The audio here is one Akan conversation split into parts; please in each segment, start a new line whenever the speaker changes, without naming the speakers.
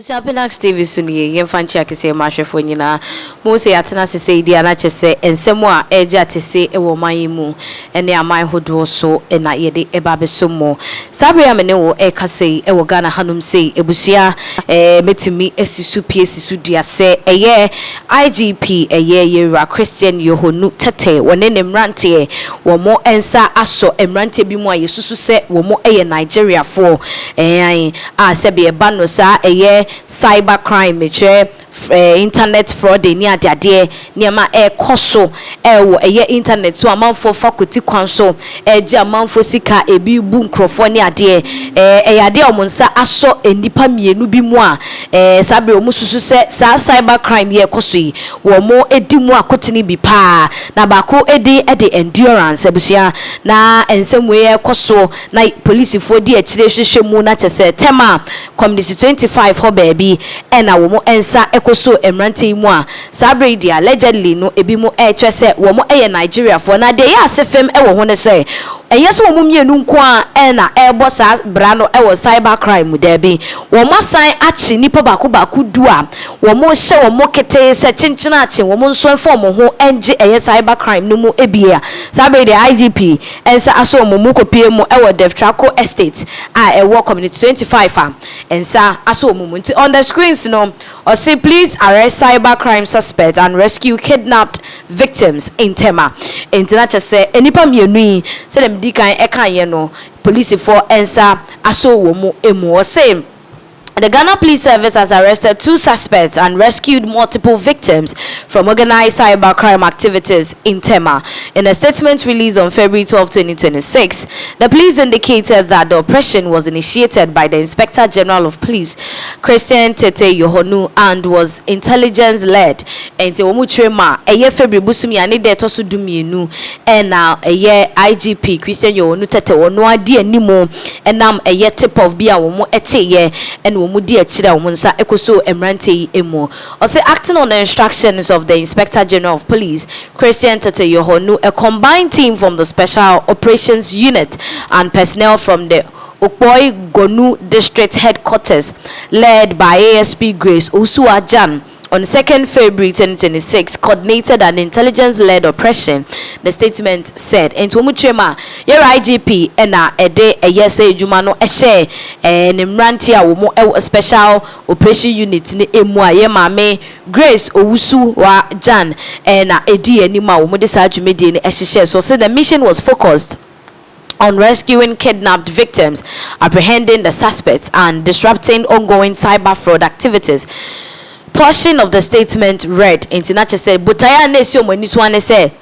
Pinaxtv suni yemfanchi akese mahwefo nyina mo se atena sese idi ana chese ensemo a eja tese ewo manyimu ene aman hodo so na yede eba besomo sabre amene wo ekase ewo Ghana hanum sei ebusia metimi esisu pie esisu duase eye IGP eye yera Christian Yohonu tete wone ne mrante wo mo ensa aso emrante bi mu ayesusu se wo mo eye Nigeria for a sebe eba no sa eye cybercrime internet fraud ni ade niema koso wo eye internet so amanfo faculty kwanso eje amanfo sika ebi bu nkrofo ni ade ade omonsa aso enipa mienu bi mu a sabe omususu se sa cybercrime ye koso yi wo mo edi mu akotini bi pa na bako edi endurance abusia na ensem we koso na police fo di akire hwehwe mu na chese Tema community 25 ho baby na wo mo ensa so emrante mu a sabre dia allegedly no ebi mu twese wo mo Nigeria for na de ya asefem wo ho ne se yes wo mo mienu nko a na ebo sa bra no cybercrime mu da bi wo masan achi nipa baku du a wo mo hye wo mo kete se chinchina achi wo mo nso form ho enje cybercrime no mu ebia sabre de IGP ensa aso mo mu kopie mu Cathedral estate a community 25 a ensa aso mo nti on the screens no or say please arrest cybercrime suspect and rescue kidnapped victims in Tema. International say enipa mienu yi say dem di kan eka no police for ensa aso wo mu emu o say the Ghana Police Service has arrested 2 suspects and rescued multiple victims from organized cybercrime activities in Tema. In a statement released on February 12, 2026, the police indicated that the operation was initiated by the Inspector General of Police, Christian Yohonu, and was intelligence-led. And February busumi ane de tosu dumienu and now IGP Christian Yohonu tete wono adi animo enam tip of bia wo mo eteye and mudi achira omunsa ekoso emrante emu or say acting on the instructions of the Inspector General of Police Christian Yohonu, a combined team from the Special Operations Unit and personnel from the Okpoi Gonu District Headquarters led by ASP Grace Osuajan on 2nd February 2026 coordinated an intelligence-led operation, the statement said. And Tumuchema, your IGP ena ede eyese jumano eshe nimrantia womo special operation unit ni emwa ye mame Grace Owusu wa Jan ena edi enima womo de sa dwumedi ni ehye. So the mission was focused on rescuing kidnapped victims, apprehending the suspects, and disrupting ongoing cyber fraud activities. Portion of the statement read International said butaya nesio mweniswane say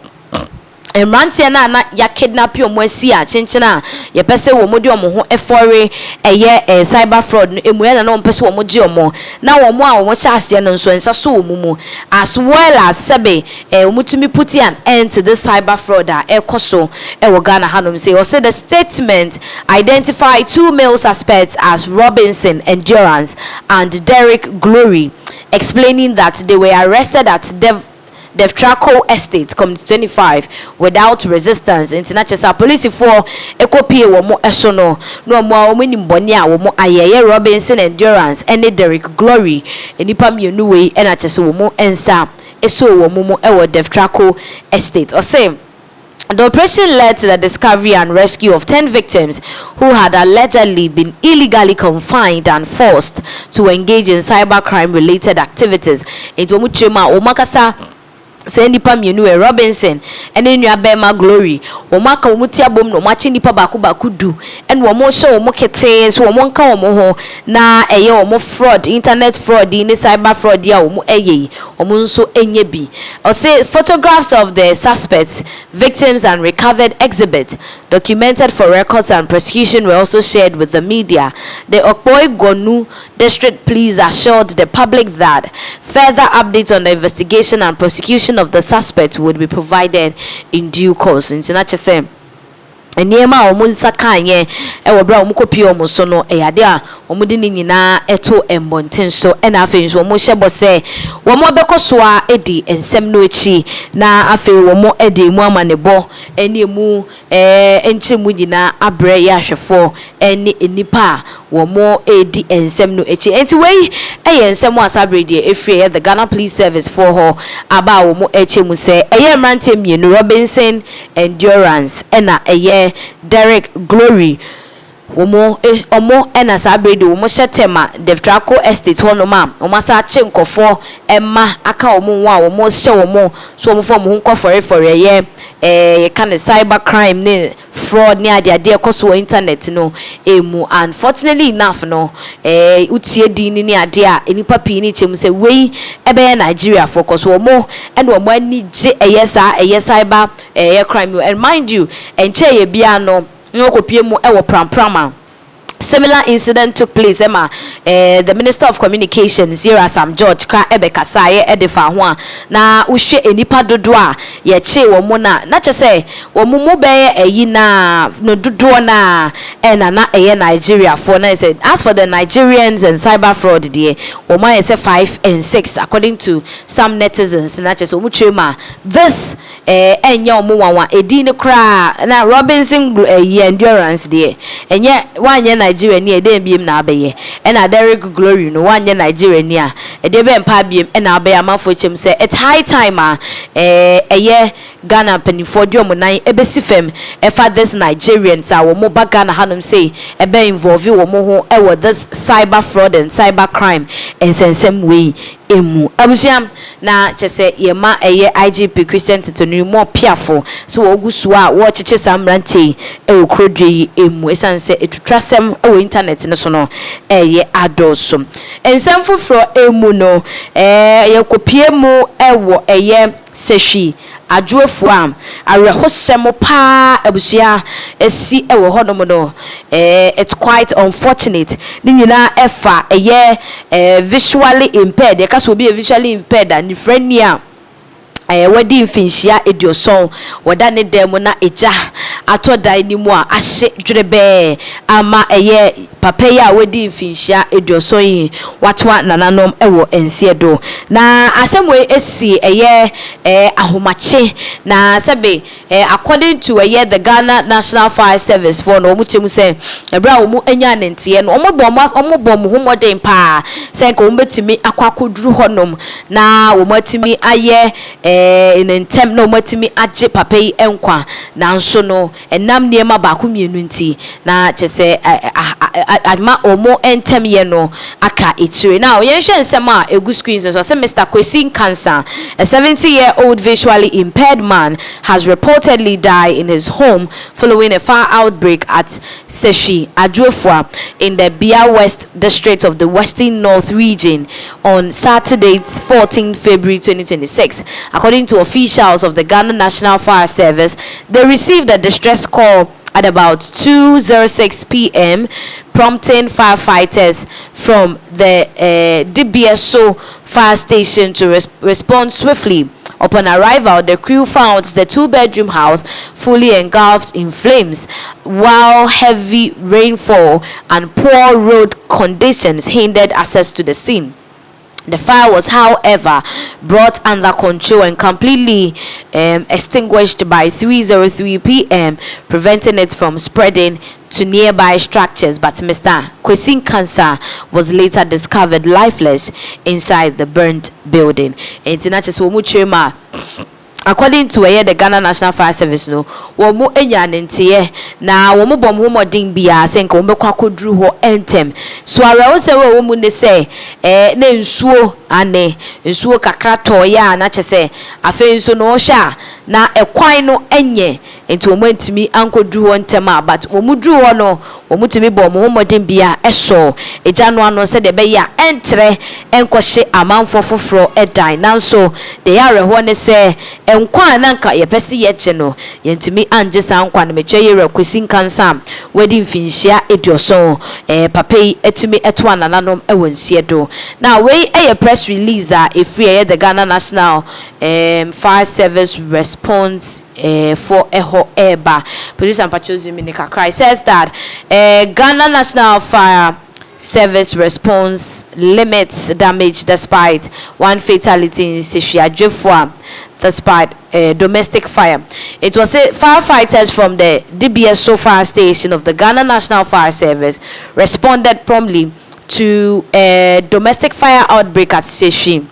emrantia na ya kidnap yo mwesi a chinchina ye pese wo modi omo ho efore eye cyber fraud emu ya na mpese wo moji omo na wo mo a wo chaase no nso ensa so wo mu as well as sebe omutumi put an end to this cyber fraud a ekoso wo Ghana hanom say. Or say the statement identified 2 male suspects as Robinson Endurance and Derek Glory, explaining that they were arrested at Cathedral estate community 25 without resistance. International police for ekopie wo mo esono no mo a omini mboni a wo mo ayeye Robinson Endurance and Derek Glory enipa mienu we na chese wo mo ensa eso wo mo Cathedral estate. Or say the operation led to the discovery and rescue of 10 victims who had allegedly been illegally confined and forced to engage in cybercrime related activities. Into Muchema Omakasa Sendi pa mienu Robinson ene nua bema Glory wo maka wo mutia bom no machi nipa baku du en wo mo show wo kete so wo nka wo ho na eye wo fraud, internet fraud ni cyber fraud ya wo eye wo nso enye bi. Or say photographs of the suspects, victims, and recovered exhibits documented for records and prosecution were also shared with the media. The Okpoi Gonu District Police assured the public that further updates on the investigation and prosecution of the suspects would be provided in due course. Nema omunsa kanye ewo bra omukopi omuso no eyade a omudi ni nyina eto embonten so ena afi nso omo hyebo se womo bekoso a edi ensem no echi na afi womo edi mu amanebo eni emu enchemu nyina abre ya hwefo eni enipa womo edi ensem no echi enti wei eye ensem asabre die efie the Ghana Police Service for ho aba womo echemu se eye mrante mienu Robinson Endurance ena eye Derek Glory omo ena sabrede omo Tema Devtraco Estate honoma omo sa che nkofo emma aka omo nwa omo hye omo so omo fo mo nkofore ye ye kan cybercrime ne fraud ne ade ekoso internet no emu unfortunately enough no utie din ni ade a enipa pii ni chem se wei ebe Nigeria focus omo ene omo ani je eye cyber crime and mind you enche ye bia no nkopie mu ewo pramprama. Similar incident took place the Minister of Communications here Sam George ka ebe kasaye edefa ho na uhwe enipa dodo a ye che wo mo na che se wo mo be eyi na no dodo na na eye Nigeria for na said as for the Nigerians and cyber fraud there wo mo say 5 and 6 according to some netizens na che se wo mo twema this enya wo mo wanwa edi ne kra na Robinson Endurance there enye wanye Nigeria ni ede biem na abeye ena Derek Glory no wanye Nigeria ni a ede be mpa biem ena abeye amafo chem say it's high time eye Ghana penifo di omunan ebesi fem efa this Nigerians a wo mo ba Ghana hanum say ebe involve wo mo ho e this cyber fraud and cyber crime ensensem way emu abusiam na chese yema eye IGP Christian Titonu mo piafo so ogusu a wo cheche samrante e okrodwe emu esanse etutwasem e internet ne so no eye adoso ensem foforo emu no ye kopie mu ewo eye Sefwi adwofu am arehosem pa abusia esi ewo honom no it's quite unfortunate ni nyina efa eye visually impaired yakaso be visually impaired and friendly wadi mfinhia edioson wada ne dem na eja atodan ni mu a ahye dwerebe ama eye papa ya wadi mfinhia edioson yi watwa nananom ewo ensiedo na asemwe esi eye ahomache na sebe according to eye the Ghana National Fire Service for no muchemu se ebra wo mu anya ntie no omobom humodem pa se nka wo betimi akwakoduru honom na wo matimi aye in tem no matimi age papa yi enkwa na nso no enam niema ba ko mienu nti na chese adma omo entem ye no aka etire now yen hwe nsem a egu screens so say Mr. Kwesi Cancer, a 70-year-old visually impaired man, has reportedly died in his home following a fire outbreak at Sefwi Adwofua in the Bia West district of the Western North region on Saturday 14 February 2026. According to officials of the Ghana National Fire Service, they received a distress call at about 2:06 p.m. prompting firefighters from the DBSO fire station to respond swiftly. Upon arrival, the crew found the two-bedroom house fully engulfed in flames, while heavy rainfall and poor road conditions hindered access to the scene. The fire was, however, brought under control and completely extinguished by 3:03 p.m., preventing it from spreading to nearby structures. But Mr. Kwesi Cancer was later discovered lifeless inside the burnt building. According to the Ghana National Fire Service, no, womu enyanentie na womu bomu modin bia senka wombekwa kodru ho entem. So ara wo se womu ne se na nsuo ane nsuo kakra toya na chese afi nso no hwa na ekwan no enye enti womu ntimi ankodru ho entem but womu dru ho no womu timi bomu modin bia eso eja no ano se de be ya entre enkohye amanfo foforo edan nanso de yare ho ne se nkwa na nka yepesi yeche no yentimi anje sa nkwa na meche yere Kwesi Cancer wedi mfinhia edioson papai etumi eto anananom ewonsiedo na we press release a efri the Ghana National Fire Service response for Eho Eba. Producer and Pachozi Minika Cry says that Ghana National Fire Service response limits damage despite one fatality in Sefwi despite domestic fire. It was firefighters from the DBS Fire Station of the Ghana National Fire Service responded promptly to a domestic fire outbreak at Sefwi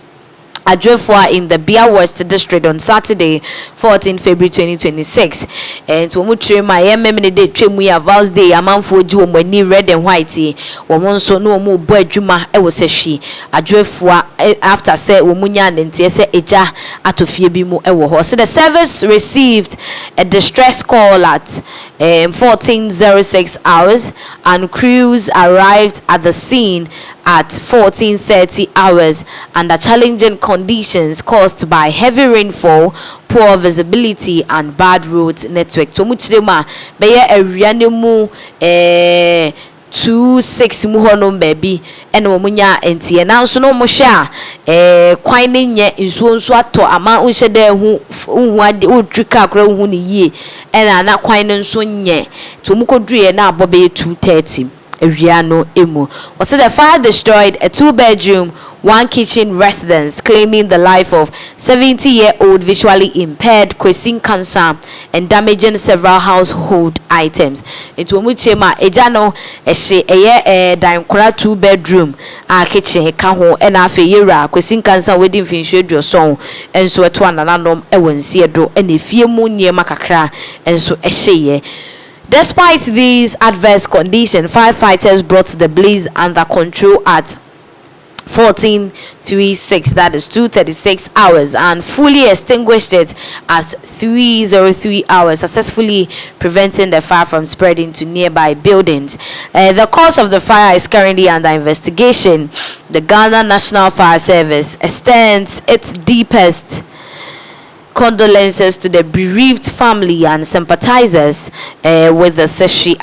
in the Bia West district on Saturday, 14 February 2026. And to much my MMD Tremuya Vows Day, a man for you when you red and whitey, or so no more boy Juma, I was a she. After say Womunyan and Tessa Eja Atofibimu Ewo. So the service received a distress call at 14:06 hours, and crews arrived at the scene at 14:30 hours under challenging conditions caused by heavy rainfall, poor visibility, and bad road network. To muchilema beye erianemu 26 muhonom baby ene omunya entie na nso no mo hwa kwan ne nye nsuo ato ama unhye da hu ade odrika akra hu ne yie ena na kwan ne nso nye to mukodue na abobe 2:30 Eviano Emu. Was the fire destroyed a 2-bedroom, 1-kitchen residence, claiming the life of 70-year-old visually impaired, causing cancer and damaging several household items. It will muchema ejano a 2-bedroom kitchen kaho and afeyera causing cancer wedding finishing your song and so at one anandom ewensi do and if you moon near makakra and so eshe. Despite these adverse conditions, firefighters brought the blaze under control at 14:36, that is 2:36 hours, and fully extinguished it at 3:03 hours, successfully preventing the fire from spreading to nearby buildings. The cause of the fire is currently under investigation. The Ghana National Fire Service extends its deepest condolences to the bereaved family and sympathizers with the Sefwi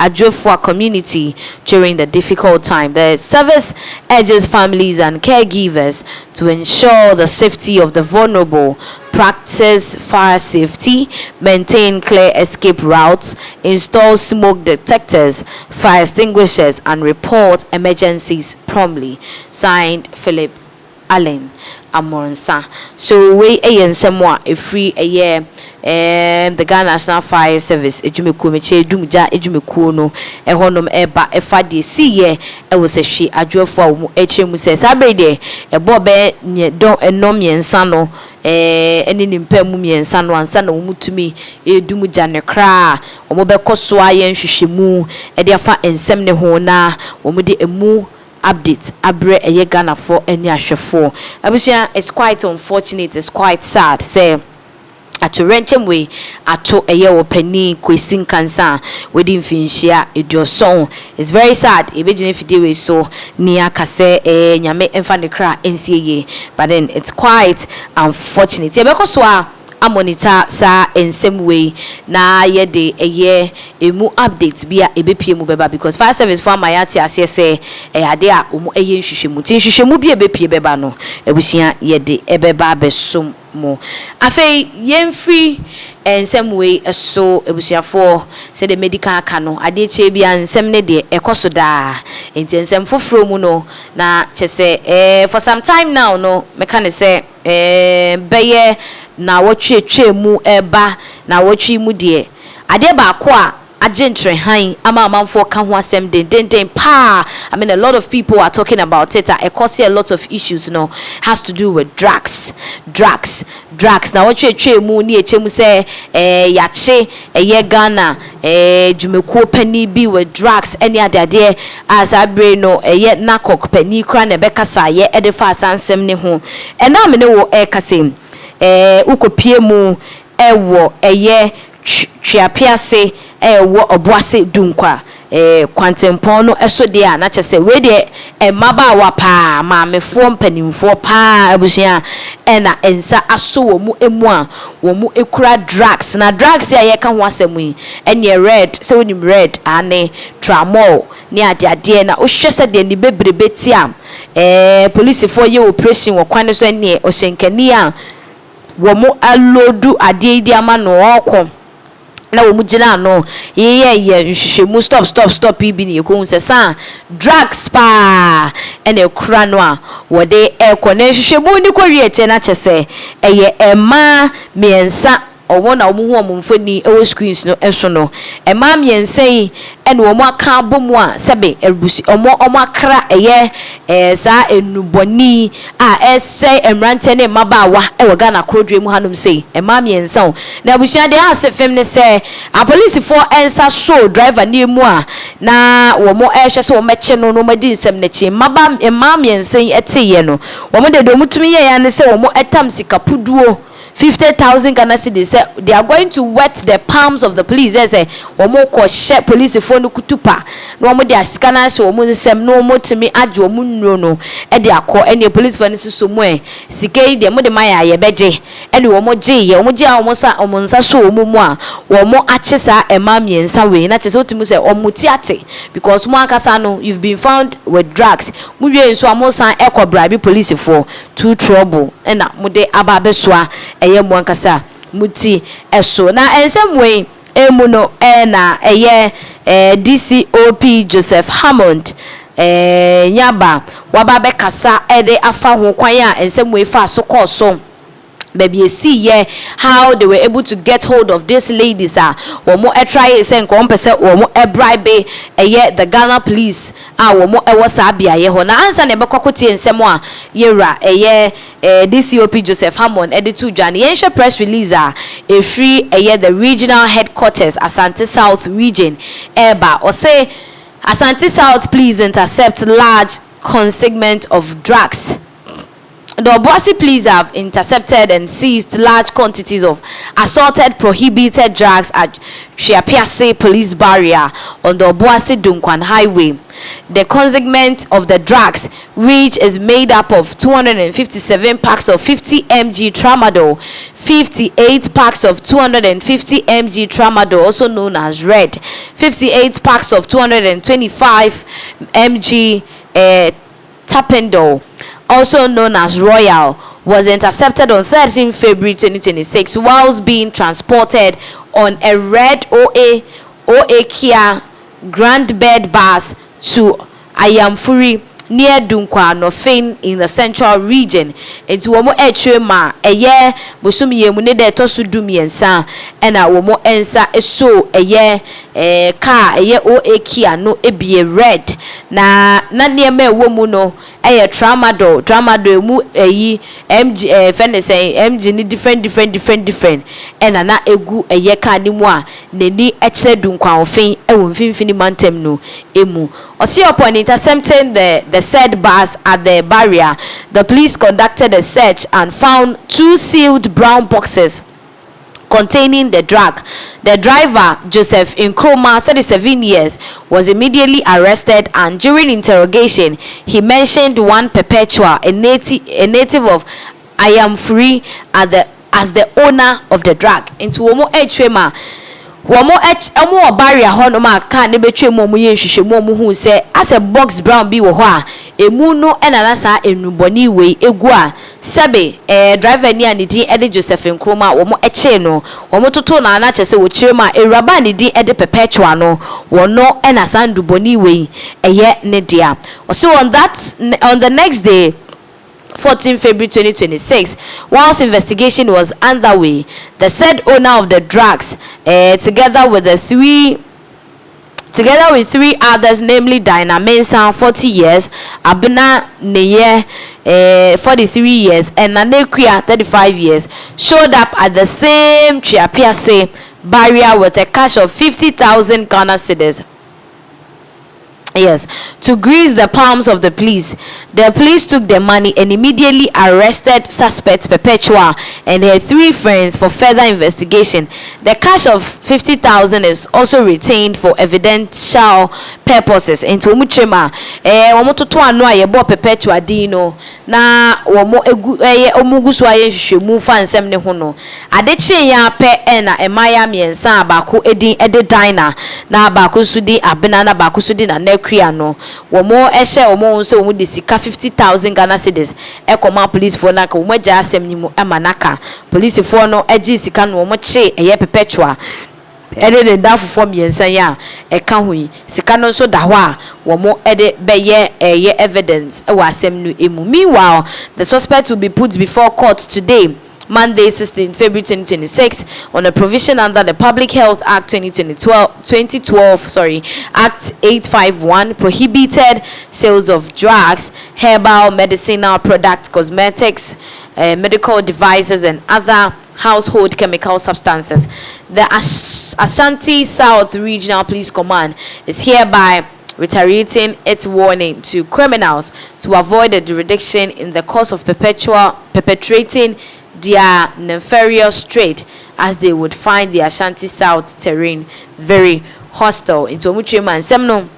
community during the difficult time. The service urges families and caregivers to ensure the safety of the vulnerable, practice fire safety, maintain clear escape routes, install smoke detectors, fire extinguishers, and report emergencies promptly. Signed, Philip Allen Amonsa. So we somewhat a free a year the Ghana National Fire Service ejumeku meche dumja ejumeku no ehonum eba efade siye e wo sehwe adwofo a wo etremu se sabede e bobe nye don enom yensa no ene nimpa mu yensa no ansa na wo mutumi edumja ne kra wo be koso ayen hwehwemu e de afa ensem ne ho na wo de emu update abre eye Ghana for any ahwefo abusia. It's quite unfortunate, it's quite sad say ato renchem we ato eye opani kwesin cancer wedding finshia edioson. It's very sad ebegine fide we so nia kase nyame emfa ne kra ensieye, but then it's quite unfortunate because so a monitor sa ensem way na ye de eye emu updates bia ebepie mu beba, because fire service for mayati ase se ade a omu eye nhwehwemu tin hwehwemu bia ebepie beba no ebusia ye de ebeba besom mo afei yemfri ensem way so ebusiafo se de medical kano ade che bia ensem ne de ekoso da enti ensem foforo mu no na chese for some time now no meka ne se beye na wotwe mu eba na wotwe mu de ade ba ko a agentre han amamfo ka ho asem den pa. I mean, a lot of people are talking about it. It causes a lot of issues, you know, has to do with drugs. Now what you mu ni echemu say yache ye Ghana jumekuo pani bi with drugs any other day as abre no ye nakok pani kra na bekasa ye edefa sansem ne ho ena me ne wo ekasem ukopie mu ewo eye twiapiase wo oboase dunkwa kwantempon no eso de a na chese we de maba wa pa maamefo mpanimfo pa abusia na ensa aso wo mu emu a wo mu ekura drugs na drugs ya ye ka ho asemu yi ene red se wonim red ane tramol ni ade na o hwese de ni bebrebeti a police for ye operation wo kwan so ene o hyenkani a womo alodu ade di ama no okọ na wo mugina no ye nhwehwemu stop ibi ni ko se san drugs pa ene kura no a wo de ekọ na nhwehwemu ni ko wiete na chese eye ema miensa owo na omo hu omfoni ewo screens no eso no ema miensa yi ene omo aka bomu a sebe ebusi omo akra eye sa enuboni a ese emrante ne mabawa ewo Ghana krodwe mu hanom sei ema miensa na abusia de asefem ne se a police for ensa show driver ni mu a na womo ehwe se wo meche no madi nsem ne chi maba ema miensa yi eteye no womo de do mutumi ye ya ne se womo etam sikapuduo 50,000 Ghana cedis. They are going to wet the palms of the police. They say, "Omo ko share police phone kutupa." No omo they scanners. Omo nsem no omo timi adwo omo no. E they akọ any police phone so mo e. Sike de omo de maya ye beje. Any omo je ye omo je omo nsa so omo mu a. Omo ache sa ema miensa we. Na chese otimu se omo tiate because mo akasa no you've been found with drugs. Mu wie nso omo san ekọ bribe police for two trouble. Na mo de aba besoa eye mo ankasa muti eso na ensem we emu no na eye DCOP Joseph Hammond nyaba waba be kasa de afa ho kwan a ensem we fa so koso baby you see yeah how they were able to get hold of these ladies womo try say nko mpese womo bribe the Ghana police womo was abia ye ho na answer ne bekokotie nsem a yera DCOP Joseph Hammond editu dwan yenhwe press release a free the regional headquarters Asante South region eba or say Asante South please intercept large consignment of drugs. The Obuasi police have intercepted and seized large quantities of assorted prohibited drugs at Shiapiase police barrier on the Obuasi Dunkwan highway. The consignment of the drugs, which is made up of 257 packs of 50 mg tramadol, 58 packs of 250 mg tramadol, also known as red, 58 packs of 225 mg tapendol, also known as Royal, was intercepted on 13 February 2026 whilst being transported on a red OA Kia Grand Bed bus to Ayamfuri near Dunkwa Nofin in the central region. Into womo ma busumi ye mune de tosu dumiensa ena womo ensa eso car OA Kia no ebie red na nieme womu no tramadol mu MG fene say MG ni different ena na egu car ni mu a neni echere Dunkwa ofin ewo mfimfini mantem no emu osi upon intercepting the said bus at the barrier. The police conducted a search and found 2 sealed brown boxes containing the drug. The driver, Joseph Nkrumah, 37 years, was immediately arrested, and during interrogation, he mentioned one perpetual, a native of Ayamfuri, as the owner of the drug. Into Womo Echwema. Womo barrier hono ma ka ne betwe mo ye hwehwemu mo hu se as a box brown bi wo ho a emu no enana sa enuboni we egu a sebe driver ni anidi ede Joseph Nkrumah womo eche no womo toto na na chese wo kire ma ewraba anidi ede perpetual no wono ena sa nduboni we eye ne dia so on the next day 14 February 2026, whilst investigation was underway, the said owner of the drugs, together with three others, namely Dinah Mensah, 40 years, Abena Neye, 43 years, and Nanekuya, 35 years, showed up at the same Chiapiase barrier with a cash of 50,000 Ghana cedis. Yes, to grease the palms of the police. The police took the money and immediately arrested suspects Perpetua and her 3 friends for further investigation. The cash of 50,000 is also retained for evidential purposes. Into Muchema, Omoto ano aye bo Perpetua dino na womo omugusu aye hwehwemu fa nsem ne ho no. Adeche ya pe na emaya miensa abako edi Dina na abako sudi abena na abako sudi na Criano, or more Esha or more so would the sika 50,000 Ghana cedis, Ecoma police for Naka, Umaja Semnimu Amanaka, police for no edgy sikan or much a ye perpetua. Ede de da for me and say ya e kan hu sika no so da ho a wo mo ede be ye evidence e wa asem no emu. Meanwhile, the suspect will be put before court today, Monday 16 February 2026, on a provision under the Public Health Act 2012 Act 851, prohibited sales of drugs, herbal, medicinal products, cosmetics, medical devices and other household chemical substances. The Ashanti South Regional Police Command is hereby reiterating its warning to criminals to avoid the jurisdiction in the course of perpetrating their nefarious trade, as they would find the Ashanti South terrain very hostile. Into Muchima and Semno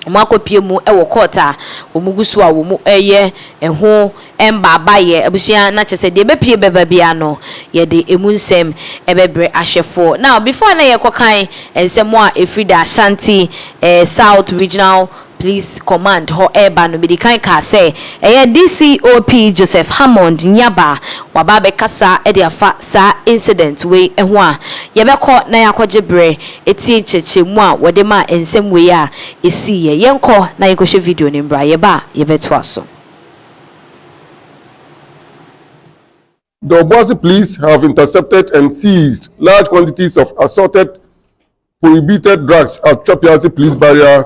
Mako Piemu Ewo Kota, Omugusua, Womu Eye, and Ho, and Babaye, Abusia, Nacha said, Debe Bebabiano, ye de Emunsem, Ebebre Ashefo. Now, before I Kokai and Semwa Efrida Ashanti South Regional Police Command ho eba no medikan ka say DCOP Joseph Hammond Nyaba wababe kasa e de afa sa incident we ho a ye beko na yakogyebre eti chechemu a wode ma ensem we a esi ye yenko na yekohwe video ni mbra ye ba ye beto aso.
The Obuasi police have intercepted and seized large quantities of assorted prohibited drugs at Chopiasi police barrier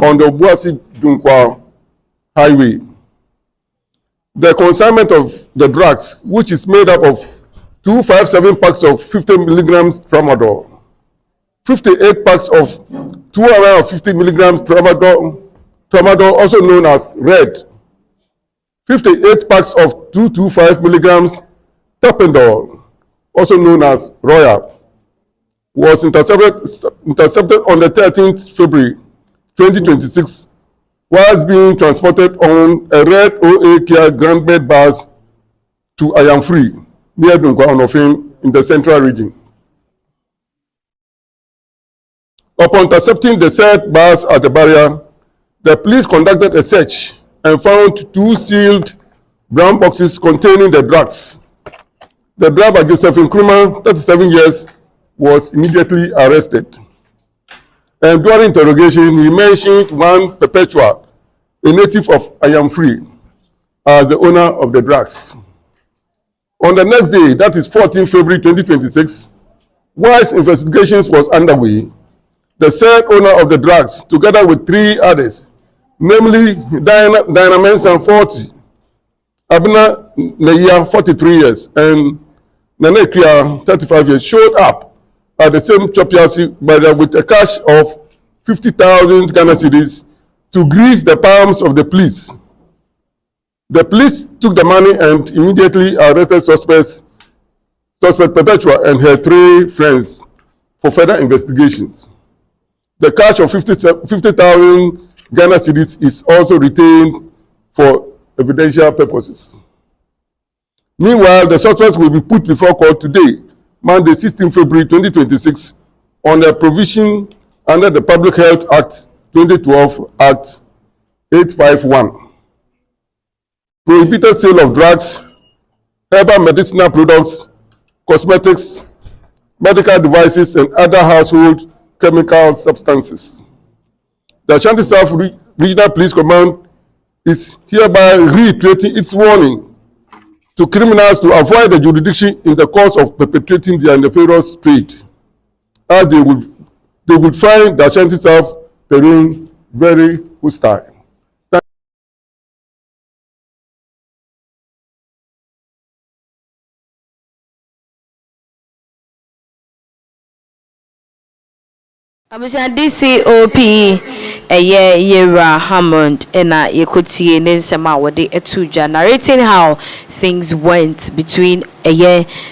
on the Obuasi Dunkwa highway. The consignment of the drugs, which is made up of 257 packs of 50 milligrams tramadol, 58 packs of 250 milligrams tramadol, also known as red, 58 packs of 225 milligrams tapendol, also known as royal, was intercepted on the 13th February 2026 whilst being transported on a red OA Kia Grand Bed bus to Ayamfree near Dunkwa Onofin in the central region. Upon intercepting the said bus at the barrier, the police conducted a search and found 2 sealed brown boxes containing the drugs. The driver, Joseph Nkrumah, 37 years, was immediately arrested. And during interrogation, he mentioned one Perpetua, a native of Ayamfree, as the owner of the drugs. On the next day, that is 14 February 2026, whilst investigations was underway, the said owner of the drugs, together with 3 others, namely Diana Mensah 40, Abna Neya 43 years, and Nane Kria 35 years, showed up at the same Chopiasi barrier with a cash of 50,000 Ghana cedis to grease the palms of the police. The police took the money and immediately arrested suspect Perpetua and her 3 friends for further investigations. The cash of 50,000 Ghana cedis is also retained for evidential purposes. Meanwhile, the suspects will be put before court today, Monday 16 February 2026, on a provision under the Public Health Act 2012 Act 851. Prohibited sale of drugs, herbal medicinal products, cosmetics, medical devices, and other household chemical substances. The Ashanti South Regional Police Command is hereby reiterating its warning to criminals to avoid the jurisdiction in the course of perpetrating their nefarious trade, as they would find the Ashanti South terrain very hostile.
Abuja DCOP Yera Hammond Ena Yekotie Nensema Wade Etuja narrating how things went between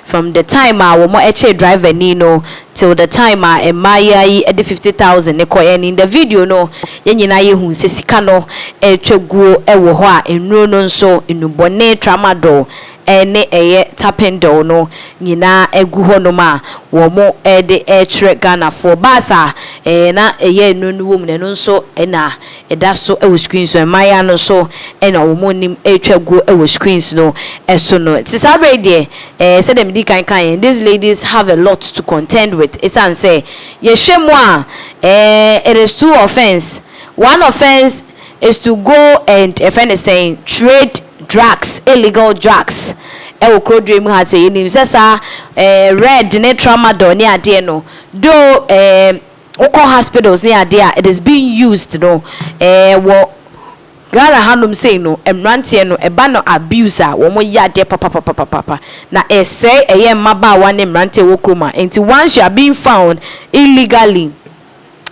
from the time wo mo eche driver ni no till the time emaya yi ede 50,000 ne koye in the video no yenyina ye hu se sika no etwaguo ewo ho a enuro no nso enubone tramadol ene tapendo no nyina egu ho no ma wo mo ede etre Ghana for basa na enunu wo mu ne no nso na eda so ewo screen so emaya no so na wo mo nim etwaguo ewo screens no eso no tisabre de say dem di kan these ladies have a lot to contend with. It's and say yeshemwa it is two offense. One offense is to go and a friend is saying trade drugs, illegal drugs. Okro dream has say him sesa red ne tramadol ne ade no though oko hospitals ne ade it is being used no wo Ghana handum say no emrantie no eba no abuse a wo mo yade papa na say maba wa ne emrantie wo kroma enti once you are being found illegally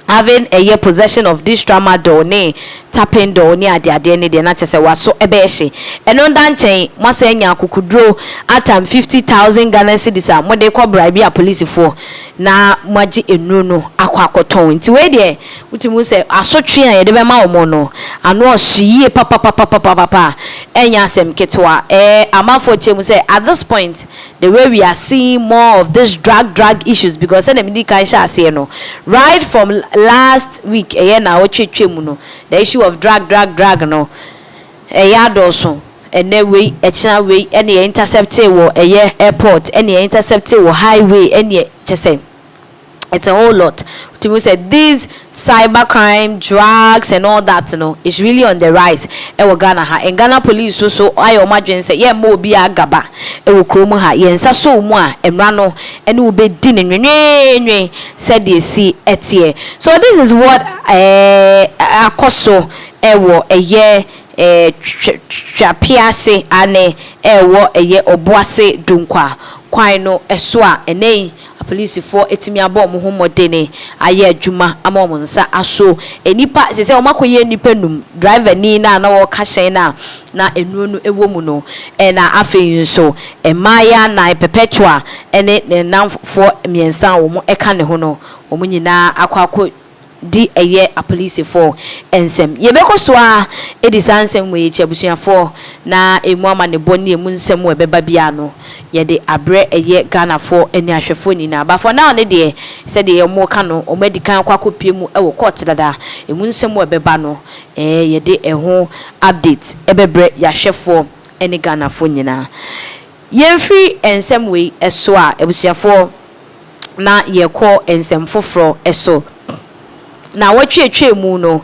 having a possession of this tramadol ne tapping door ne ade ne de na chese waso ebehye eno dan chen mwase enya kukudro atam 50,000 Ghana cedis a mo de ko bribe a police for na maji enu no akwakoton nti we de utimu se asotwe a ye de be ma wo no ano ohyiye papa enya asem ketwa amafo chemu say at this point the way we are seeing more of this drug issues because na me kan sha ase no right from last week na otwetwemu no the issue of drag no yadoso ene we echina we ene intercepted wo airport ene intercepted wo highway ene chese it's a whole lot. Timu said these cybercrime, drugs and all that is really on the rise. Ewo Ghana ha. And Ghana police so ayo imagine say mo bi agaba. Ewo kromo ha. Yensa so mu a emrano ene wo be di nwenwenwe said they see etie. So this is what akoso ewo trapiase ane ewo oboase dunkwa kwano eswa ene police for etimi abo mo homodene aye adwuma amom nsa aso enipa se omakoye nipa num driver ni na wo ka hyen na enu no ewo mu no na afei nso emaya na perpetual ene namfo miensa wo mo eka ne ho no wo mo nyina akwako di a police for ensem yebeko so a edisansem we chebusia for na emu ama ne boni emu nsem we beba bia no ye de abre Ghana for eni ahwefo ni na ba for now ne de se de emu ka no o medical kwakopie mu e wo court dada emu nsem we beba no ye de ho update ebebre yahwefo eni Ghana for nyina yemfri ensem we eso a ebusia for na ye call ensem foforo eso na watwe mu no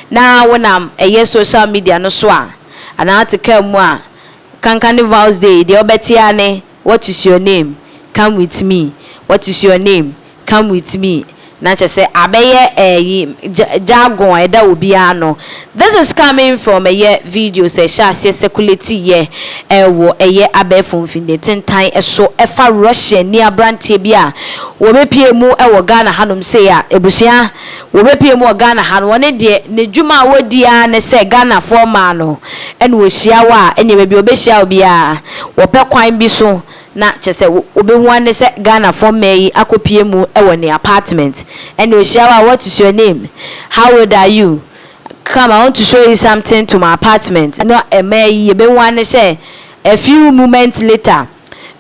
na wonam social media no so a ana article mu a Carnival's day the obetiane what is your name come with me what is your name come with me na say abeye jargon eda obi ano. This is coming from video say sha circulate wo abefo mfinde tentan eso efa Russia ni abrantie bia wo bepie mu wo Ghana hanom say a ebusia wo bepie mu Ghana han woni de ne dwuma wodi a ne say Ghana for ma no ene wo hia wa enye be obehia obi a wo pe kwan bi so na chese obehu ane se Ghana for me akopie mu ewo ne apartment and we share what is your name, how old are you, come I want to show you something to my apartment no ye be one share a few moments later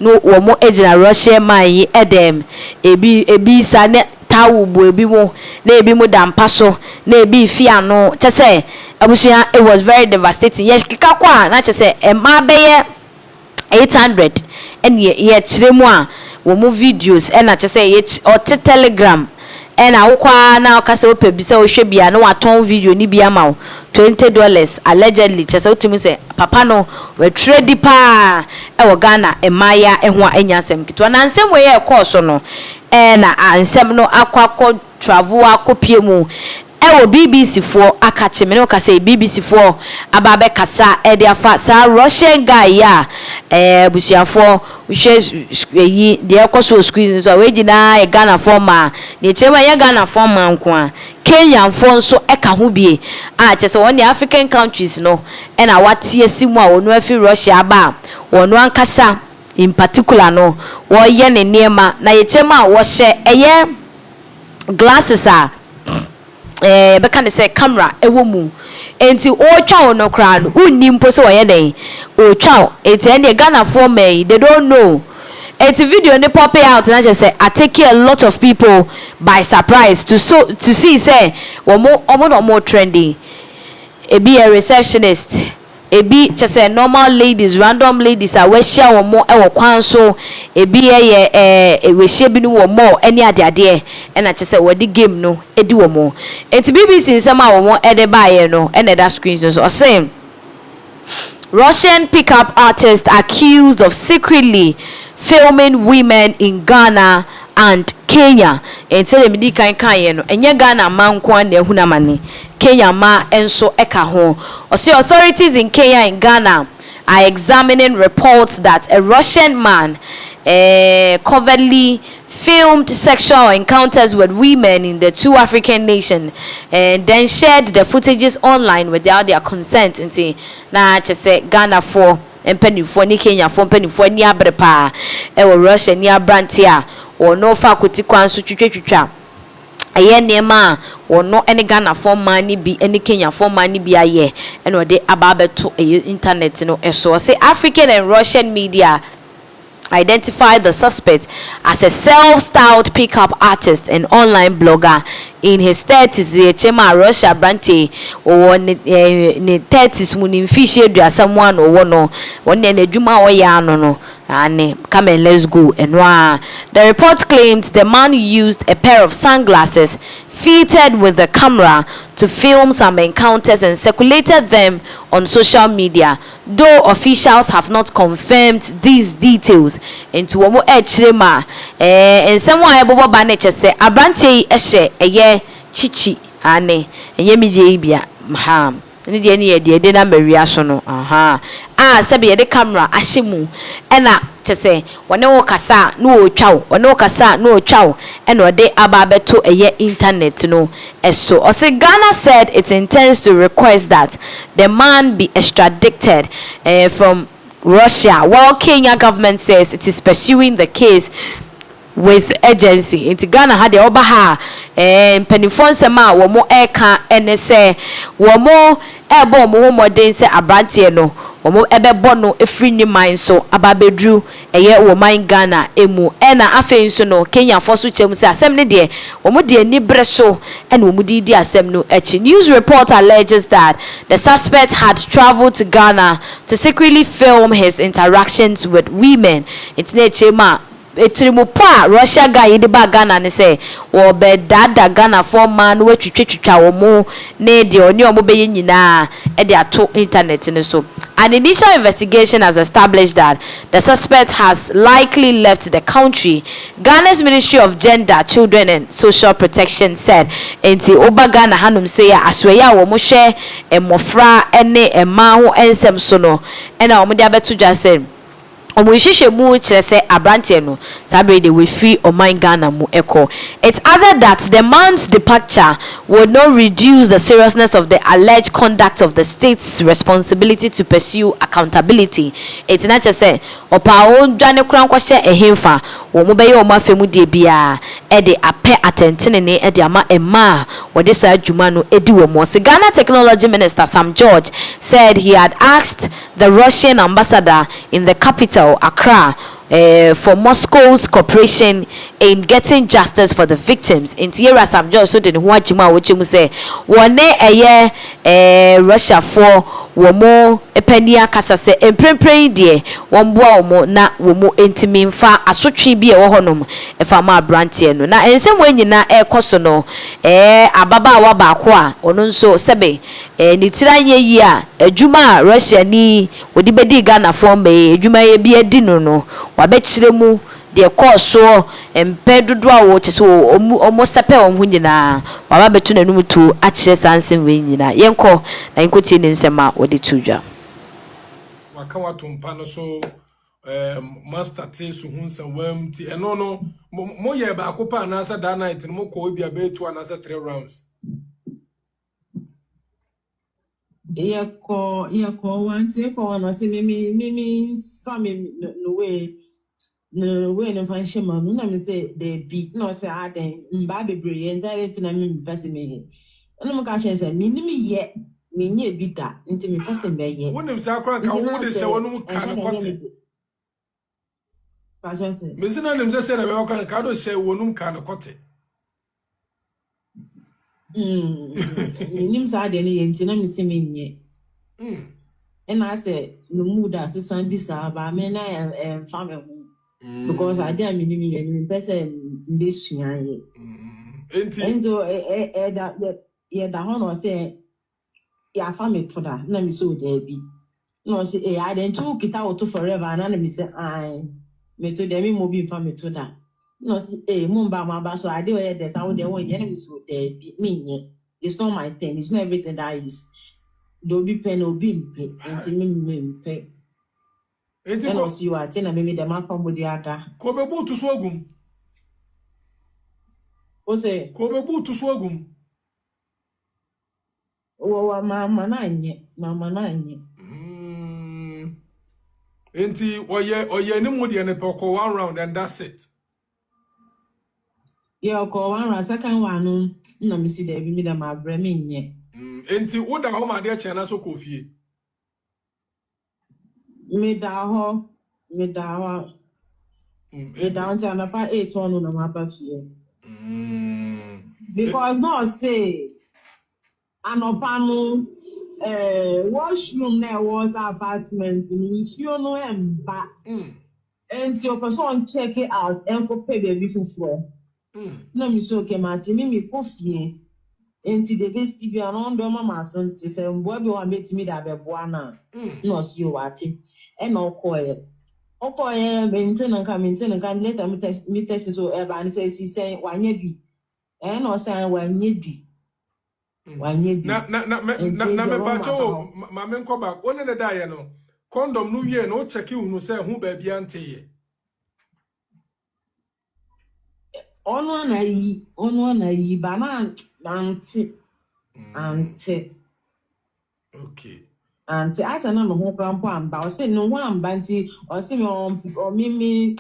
no womo ejina Russia mai edem ebi sa ne tawo bo ebi mo na ebi mo dampa so na ebi fia no chese abusia it was very devastating yes kika kwa na chese ma beye 800 and ye chiremu a wo mo videos and na chese ye or telegram and awukwa na okase opebisa ohwe bia na waton video ni bia ma $20 allegedly chese otimi se papa no we trade pa wo Ghana emaya ehwa anyasem kitwa na nsem we ye course no na ansem no akwakọ travel akopie mu ewo BBC for akache me no ka say BBC for ababe kasa e de afa sa Russian guy ya busiafo hwe yi de ekoso screen so we gina Ghana for ma ne chema ye Ghana for ma nko a Kenya for nso eka ho bie a chese won the African countries no na watie simu a wonu afi Russia ba wonu ankasa in particular no wo ye ne niema na ye chema wo hye eye glasses a be kan say camera ewo mu enti o twa wo no kra no unni mpo so wo ye den o twa enti ene Ghana for me they don't know. It's a video they pop it out and I just say I take a lot of people by surprise to see say more trendy. It be a receptionist. It be just a normal ladies, random ladies. I wish share or more or so it be a we share no more any idea and I just say what the game no it do more. It's BBC somehow more edit by no and that screens or same. Russian pickup artist accused of secretly filming women in Ghana and Kenya. And say me di kan no enye Ghana man kwa na ehuna mane Kenya ma enso eka ho. Or say authorities in Kenya and Ghana are examining reports that a Russian man covertly filmed sexual encounters with women in the two African nations and then shared the footages online without their consent. Nti na say Ghana for empenifo ni Kenya for empenifo ni abrepa Russia ni abrantia or no faculty kwanso twetwetwa aye niema or no any Ghana for money be any Kenya for money be aye and what they ababeto internet no so say African and Russian media identified the suspect as a self-styled pickup artist and online blogger in his 30s. Chema Russia branche or ne 30s munim fish do someone or one ne juma or yano no and come and let's go and the report claimed the man used a pair of sunglasses fitted with the camera to film some encounters and circulated them on social media, though officials have not confirmed these details. Into womo echrema and someone ebobo baneche say abrante ehye eye chichi ane enye midie bia Mahama ni de ne de na maria so no sebe ye de camera ahyemu ena chese wone wo kasa no otwaw wone wo kasa no otwaw ena ode ababeto eye internet no eso ose Ghana said it intends to request that the man be extradited from Russia, while Kenya government says it is pursuing the case with urgency. In Ghana had the obaha and penifon sema womo eka ene se womo ebo mo modern se abrantie no womo ebe bono efri ni man so ababedru eye wo man Ghana emu ena afen so no Kenya foso chem se asem ne de womo de ni breso ena womo di asem no echi. News report alleges that the suspect had traveled to Ghana to secretly film his interactions with women. It's ne chema etirimupa Russia guy de ba Ghana ne say wo be dada Ghana for man we twetwetwa wo mu ne de oni omo be nyina e de ato internet ne so. An initial investigation has established that the suspect has likely left the country. Ghana's Ministry of Gender, Children and Social Protection said enti oba Ghana hanum say asweya wo mo hwe emofra ene ema ho ensem so no ena omo de abeto dwa say Omuishishe mu chese abrante no sabre de we free oman Ghana mu eko. It's added that the man's departure would not reduce the seriousness of the alleged conduct of the state's responsibility to pursue accountability. It's not just say opa o dwane kran kwahye ehemfa wo mo beye o mafemu de bia e de ape atentene ne e de ama ema wo de sa adwuma no edi wo mo. Ghana Technology Minister Sam George said he had asked the Russian ambassador in the capital Accra for Moscow's cooperation in getting justice for the victims. In Tierra Sam George so den ho agima wo chemu say wone eye Russia for womo epania kasa se emprempren de wonboa womo na womo entimi mfa asotwe bi e wo honom efa ma brantie no na ensem wenyina ekoso no ababa wa baako a ono nso sebe ni tiranye yi a adwuma Russia ni wodi bedi Ghana for me adwuma ye bi adi no wabekiremu de course so empedodo a wo chese omo sepe omhu nyina waba betu nanum tu a kire sansem we nyina yenko na yenkotie ne nsema wode tudwa
waka watompa no so master test hunsa wamti eno no mo ye ba akopa na asa da night no mo ko obi abetu na asa 3 rounds
call once, you call one, I say, me, family, no way. No way, no find shame on. No, say they beat. No, say I then baby brilliant. I didn't know me person me. And I'm catching say me yet. Me near beat that into me person be yet.
When them say Accra, can who they say one can cut.
Passion say.
Me say na them say na be can do say one can cut.
Nim sa de ne yenti na me se me nye. And I say no mood as Sunday sa ba me na family. Because I didn't mean any person in this year. And so, the honor say, yeah, family to that. Let me so there be. No, say, I didn't took it out to forever, and I say, I me to them mobile family to that. No, say, Mumba, my so I do this, I would the one enemy so there be me. It's not my thing, it's not everything that is. Don't be pen or be pay, and me pay. And also, you are telling me the man from the other.
Kobe boot to swagum.
What's it?
Kobe boot to swagum.
Oh, Mama nine.
Enti, or ye, no more than a poko 1 round, and that's it.
Yeah, call 1 round, second one. No, me see the me the my bremin yet.
Enti, what the home my dear channel so coffee.
Me down to another 8 on my birthday. Because no say an opano washroom there was apartment in you know and back. And your person check it out and go pay baby for. No, me so okay, Martin, me coffee. And the best be an on mama son to say, boy, you want me that be buana. No, see you watching. And no coil. Okay, maintain and can let me test so ever and says he saying, why ye be? And or saying, when ye be. When ye be. Na me pacho, my men come back. One of the diano. Condom no year, no check you, no say who baby auntie. On one I banan, auntie. Okay. And as I know who grandpa, but I say no one banty or say or me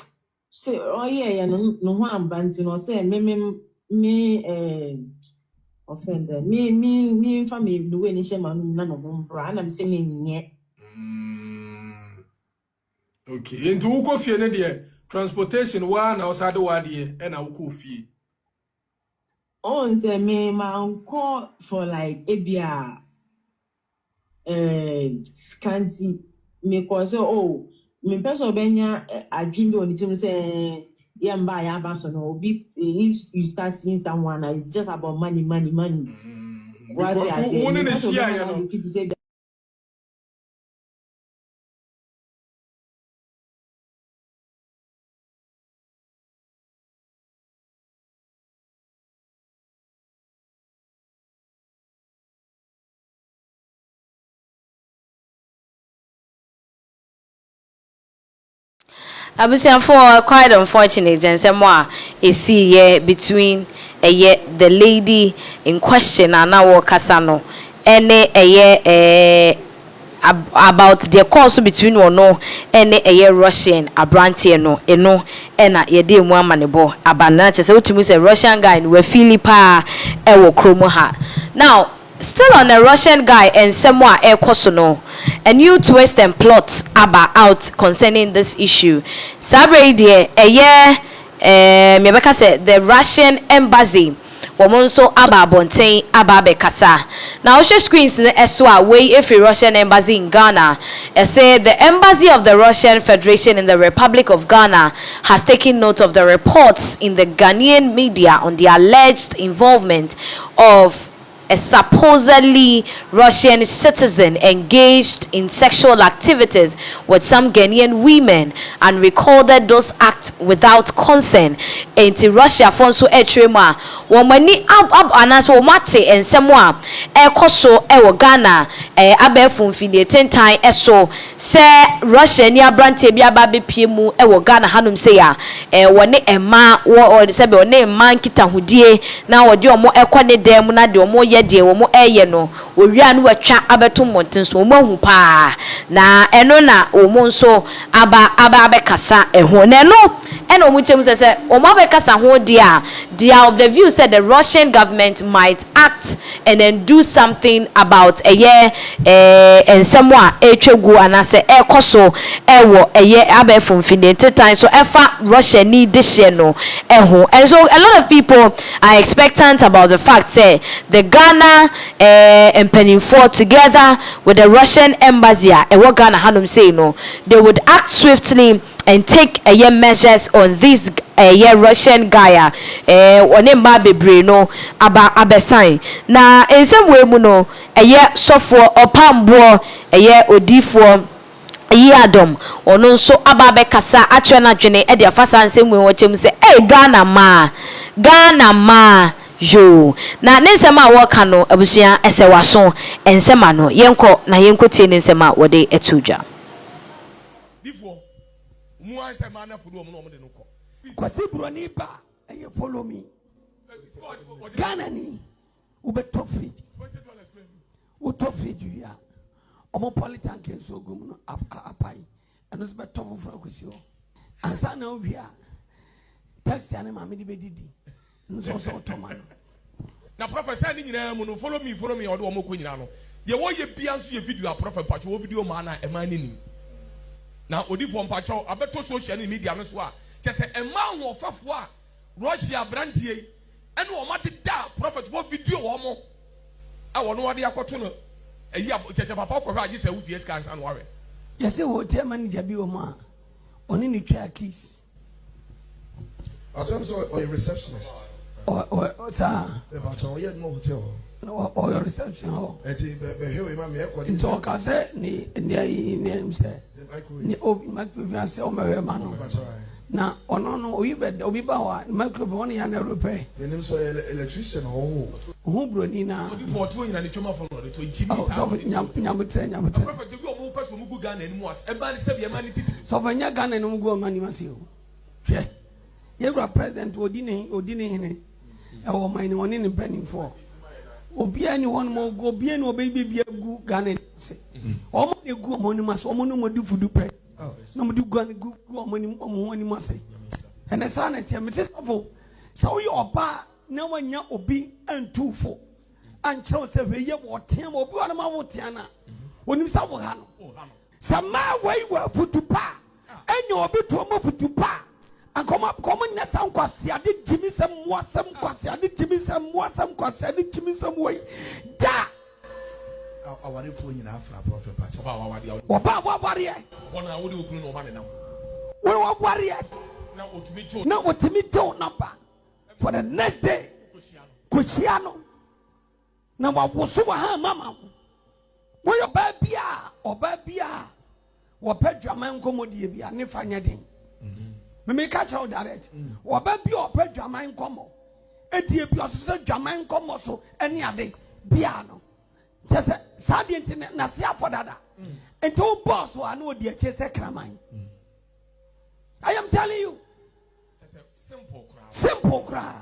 say oh yeah no one banty or say me offender me family the way ni shema none of them bra and I'm saying yeah.
Okay, into who coffee na there transportation one outside the ward here and I coffee.
Oh say me my call for like ABR scanty me cause me person benya adwin on it say yamba ya ba so no be if you start seeing someone it's just about money what I say one in the share you know
For quite unfortunate and some more see between the lady in question and now Casano and about the course between or no and a Russian a branty no and ye dear one manable abanate so to me a Russian guy we Philippa ewo kromoha. Now still on a Russian guy and somewhere air kosono a new twist and plot out concerning this issue. Sabre dear a year Rebecca said the Russian embassy womonso aba bonten aba bekasa. Now she screens in eswa way if a Russian embassy in Ghana say the embassy of the Russian Federation in the Republic of Ghana has taken note of the reports in the Ghanaian media on the alleged involvement of a supposedly Russian citizen engaged in sexual activities with some Ghanaian women and recorded those acts without consent. Enti Russia fonso etrema womani up anas wo mate ensemwa ekoso ewo Ghana abefun fini 10 time eso se Russia ni abrante bia ba bepie mu ewo Ghana hanum se ya woni ema wo se be woni man kita hudie na wodi omo ekwane dem na de omo ye de wo mo eye no owia no watwa abeto monten so mo hu pa na eno na wo mo nso aba kasa eho na no eno mo chem se wo mo kasa ho dia they are of the view said the Russian government might act and then do something about ensemo a etwegu anase ekoso ewo abefo mfinite time so efa Russia need this no eho. And so a lot of people are expectant about the fact say the Ghana and Pennyford together with the Russian embassy what Ghana hanum say no they would act swiftly and take measures on this Russian guy onemba bebre no abesan na ensemwe mu no sofo opambo odifo Yadom ono nso ababe kasa atwe na dwene e de afasa nsem we wochem se Ghana ma yo na nsem a woka no abusua ese waso ensem ano yenko na yenko tie nsem a wode etudwa
before mu ansem ana fudu omo no de no ko
kwasi broni ba eye follow me Ghana ni ube top fridge u top fridge ya omo politan kenso gum no apai eno se beto fo akwesi o ansa na obia taxi ane ma me di bedidi nso so otoma
na professor ni nyina mu no follow me odo omo ko nyina no ye wo ye bia nso ye video a prophet pacho wo video ma na e ma nini na odi fo mpacho abeto social media no so a chese e ma ho ofafo a Russia brantie ene o ma de da prophet wo video wo mo a wono wade akoto no eyi cheche papa ko hwa agise wo fie scans an ware
yese wo Tema manager bi o ma oni ni twa keys
I'm so a receptionist.
Sir.
About all yet no hotel.
Or your reception hall.
It's
all can say, ni name say. Ni microphone say, man. Now, no, we bet Obibawa, microphone and a repair.
The name so electrician or
who Brunina
for 2 in a Choma for the Jimmy.
So when you're gonna go money, must you? Yeah. You're president, Odine, our mine one in penning for. Obiani one more go, bien or baby be a good gun. Almost a good money must almost do for the pay. No, do gun good money must say. And the son at him, Mrs. Avo, so your bar, no one ya obi and 2 4. And so say, we or Tim or Guanama Tiana. When you saw Hano, some my way were put to pa, and your bit to put to pa. And come on, na some kwasi. I did Jimmy some more, some kwasi. I did Jimmy some more, some kwasi. I did Jimmy some way. Da.
I want to phone in Afra, Prophet Pacha.
What warrior?
One I would open no man now.
What warrior? Now, what to me, don't number. For the next day, Cuciano. Now, what was so mama? Where your baby or baby are? What pet your man commodity be a nifanyading? Me catch out direct. Or baby or pet your mind come. Eti ebi oso German come so any ade biano. Just sad internet na sia for dada. And to boss wa no dey chase kraman. I am telling you. Simple cry.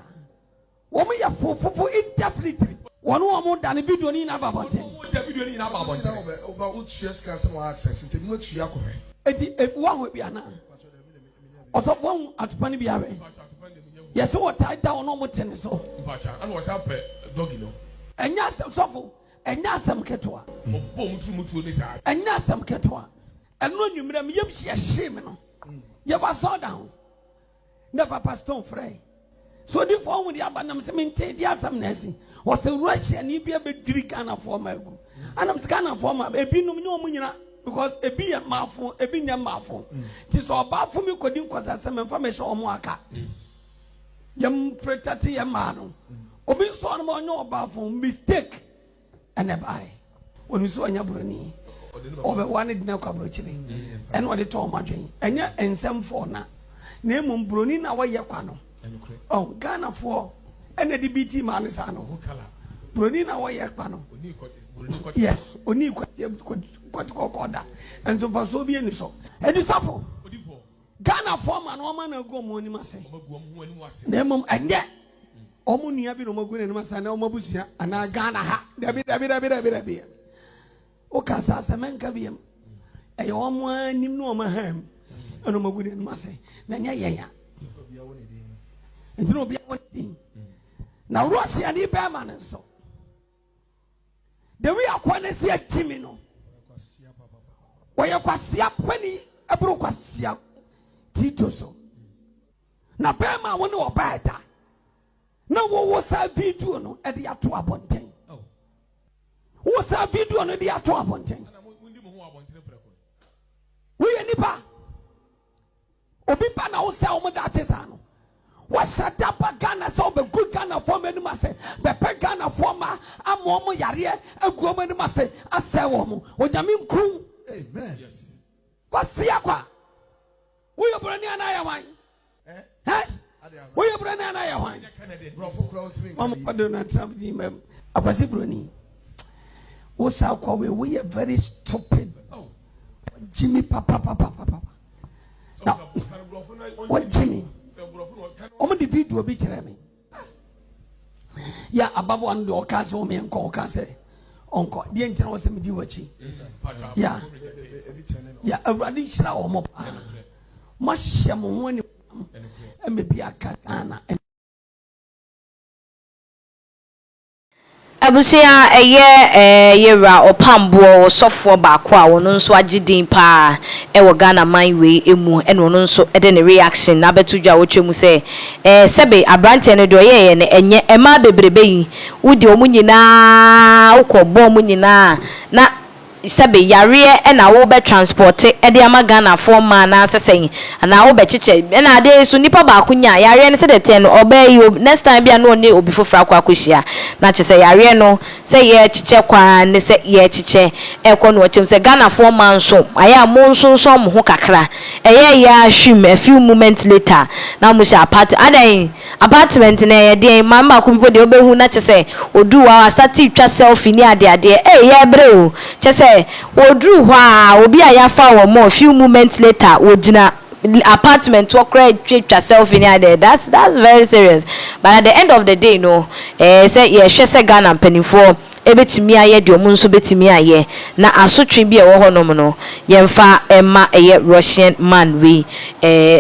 Woman ya fufu indefinitely. One woman than a video ni na babante.
Video ni na babante.
About what shares can some access into much yakore.
Eti one we be ana. Also one at pani bi awe. Yes what tie down no moten so.
Mpacha and was up doggy no.
Enya sofo, enya sam ketwa.
Obom mutu ni sa.
Enya sam ketwa. Eno nwumre me yem hye hye no. Ye ba so down. Na papa stone frey. So the form with the abanam semente dia sam nasi. Was a Russia ni bia be diri Ghana for my go. And I'm Ghana for my ebinum no munyina because ebi ya mafo ebi nya mafo. Ti so ba fo mi kodin kwasa sam mfa so omo aka. Yam pretati ya mano. Obi so no onyo ba fo mistake and buy. When we so anya broni. Obe one dina kwa brochiri. And what they told my dream. Enya ensem for na. Na mum broni na wa ye kwa no. Oh, Ghana for and the DBT man is ano. Broni na wa ye kwa no. Yes, oni kwat and so for so be any so. And you suffer. Ghana for man no man go money must say. Na mum anya Omunia be no Moguna and Masana Mobusia and Ghana ha. Dabi. O Casa Samanka Biam. A woman in no Maham. And Moguna and Massay. Nanya. And you know, be one thing. Now, Rossi and the Bearman and so. The way I want to see a Timino. Why you quasi up when he a broquasia Tito so. Now, Bearman won't know about that. No one was a video at the Atua Bontain. What's a video on the Atua Bontain? We are Nipa. Obipa na usa omodatesano. What's up Ghana so be good Ghana for me must say. Be Ghana former amomo yare a woman must say a sewomo. Onyame nkum.
Amen.
Yes.
What's yakwa? We are brand na ya wan. Eh? We are brand na ya wan.
Brofo crowd to me.
Mama padona trap di mem. Akwasi broni. Usa kwa we are very stupid. Oh. Jimmy papa. Now, what Jimmy? Omo the video be chere me. Ya ababo ando okaze o me nko okaze. Onko die ntina wo se me di wachi. Ya. Ya awrade hira o mo pa. Mo hye mo ho ani e bi aka Ghana.
Abusia yera opambo sofo baako a wono nso agidin pa wo Ghana manwe emu ene wono nso ede ne reaction na betudwa wotwemu se sebe abrante ne do ye ne enye ema bebrebe yi wudi omunyina ukobọ omunyina na sebe yare na wo be transport e de ama Ghana for man na sesen na wo be chiche na ade so nipa ba akunya yare ne se de ten obey next time bia no ne obi fofra kwa akohia na chese yare no se ye chiche kwa ne se ye chiche ekọ no chem se Ghana for man so aya mo nso so mo ho kakra eye ya hwim a few moments later na mo sha apartment na ye de mama ko bipo de obehu na chese odu wa start twa selfie ni ade ye bre o chese wodru hwa obi ayafa wo mo few moments later wogina apartment to create yourself in there. That's very serious. But at the end of the day, no, say yeah, she say Ghana penifo ebetimi aye de omunso betimi aye na asotwe bi e wo ho no no yemfa emma eye Russian man we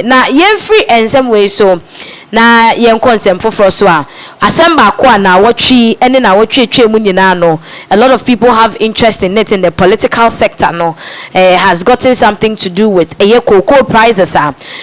na yemfree ensem we so na yen konsem foforo so a asemba ko na wotwi ene na wotwi twemu nyina no. A lot of people have interest in it in the political sector no has gotten something to do with cocoa prices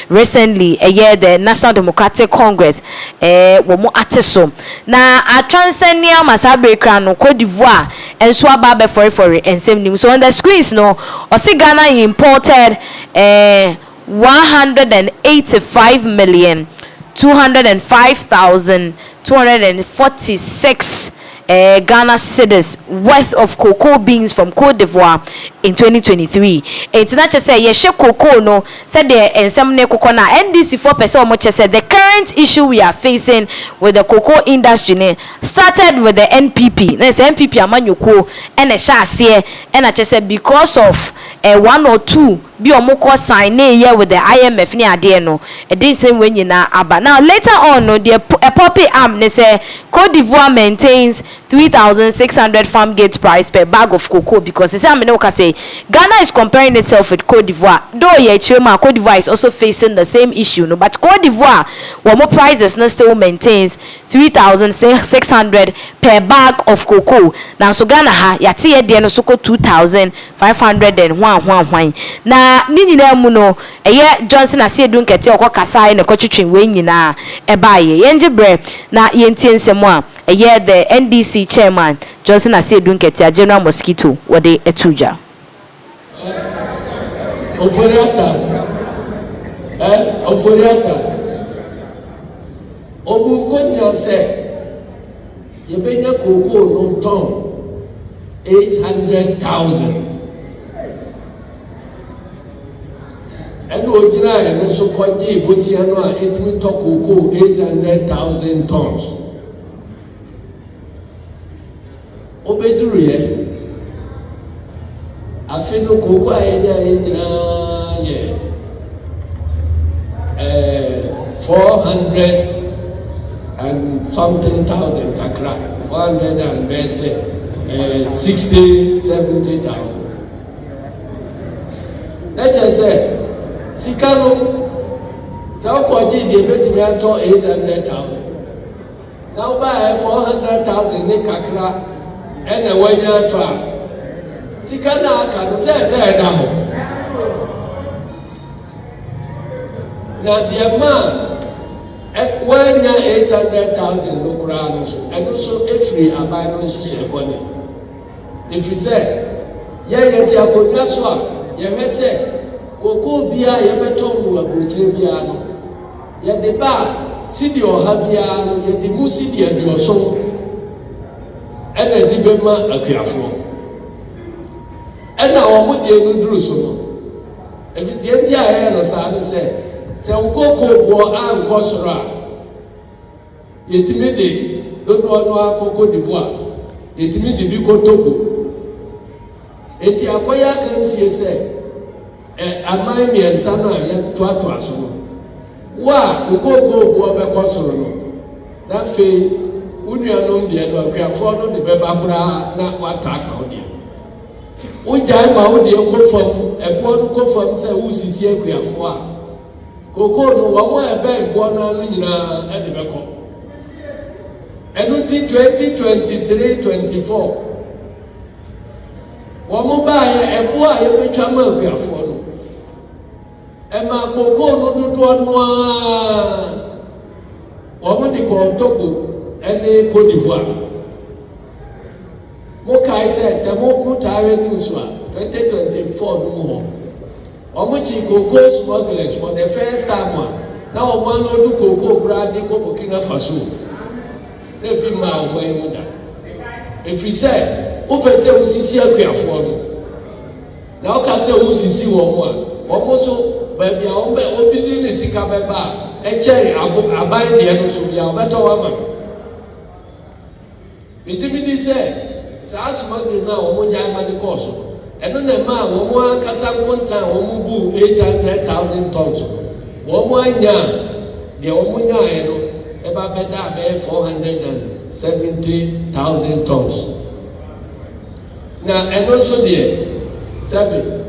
recently the National Democratic Congress wo mo ateso na atwansenia masabrekra no Cote d'Ivoire enso aba be for ensem nim. So on the screens no osi Ghana imported 185,205,246 Ghana cedis worth of cocoa beans from Cote d'Ivoire in 2023. It's not just say yes, cocoa no said there and some ne cocoa na NDC 4% much said the current issue we are facing with the cocoa industry started with the NPP. There's NPP amanyoko and a share and I just said because of 1 or 2 bi omoko sign here with the IMF ni ade no e dey same when you na aba. Now later on no the a poppy arm they say Cote d'Ivoire maintains 3,600 farm gate price per bag of cocoa because they say say Ghana is comparing itself with Cote d'Ivoire. Though Cote d'Ivoire is also facing the same issue no, but Cote d'Ivoire more prices no still maintains 3,600 per bag of cocoa. Now so Ghana ha yati ye de no so 2,501 na nyina mu no Johnson Asiedu nkete okokasa na kwatwetwen we nyina baaye yenje bre na yentie nsemo a the NDC chairman Johnson Asiedu nkete General Mosquito wode etuja
Oforiata obu kontel se yebenya cocoa no ton 800,000 and original and so kwaji bosiano a etimi to cocoa 800,000 tons obeduru ye afeno cocoa ayeda ye 400 and something thousand Accra, 400 and 60-70,000. Let's just say, Sikano, so did the betting to 800,000. Now buy 400,000 in Accra and a 1 year trial. Sikana can say now. Now the man. 1 year 800,000 no crown, and also every abandoned ceremony. If you say, Yet I could not swap, you say, Coco Bia, Yameton, a Butibiano. Yet the bar, City or Habiano, yet the Musidi and your soul, and a Dibema a careful. And now what they will do so. If the entire or Sada said, so Coco war and Cosra. Yetimide, don't know Coco d'Ivoire. Yetimide Bico Togo. Eti akoya can see say, a mine and sana yet twatwa sono. Wa, Coco war by Cosro. That fee, Union the end of Graford, the Bebacura, not what Taka. Ujai Maudi go from a born go from say who's here Grafua. Coco no one a bag born and the Beco. And until 2023-24, one more buy a boy a which I'm a for. And my Coco no do one they call Togo and the Cote d'Ivoire. Mokai says, a more Tyrant News 2024 no more. Omuchi Coco smugglers for the first time. Now one will do Coco Brady Coco Burkina Faso. Every man when that. If he said, Open say we see a queer for me. Now can say we see one. Almost baby, I'm obedient in Sikabeba. A cherry, I buy the end of the better woman. It said, South smuggling now, Omoja the course. And then the man, one Casam one time, one 800,000 tons. One year, the Omoja. About better 470,000 tons. Now, and also there, 7.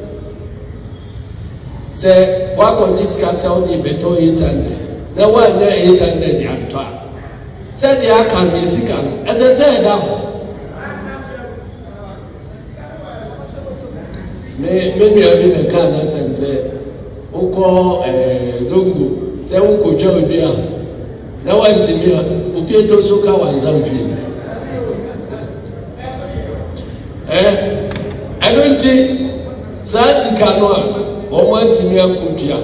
Say, what on this castle be better 800? Now, 1 year 800 and 12. Say, the can be sick. As I said, now, maybe I've been a can and say, Oko Zongo, say, Uncle Joe Bia. Now I'm Timia, Upieto Soka and Zamfi. I don't think Sassi Canoa, Woman Timia Kupia,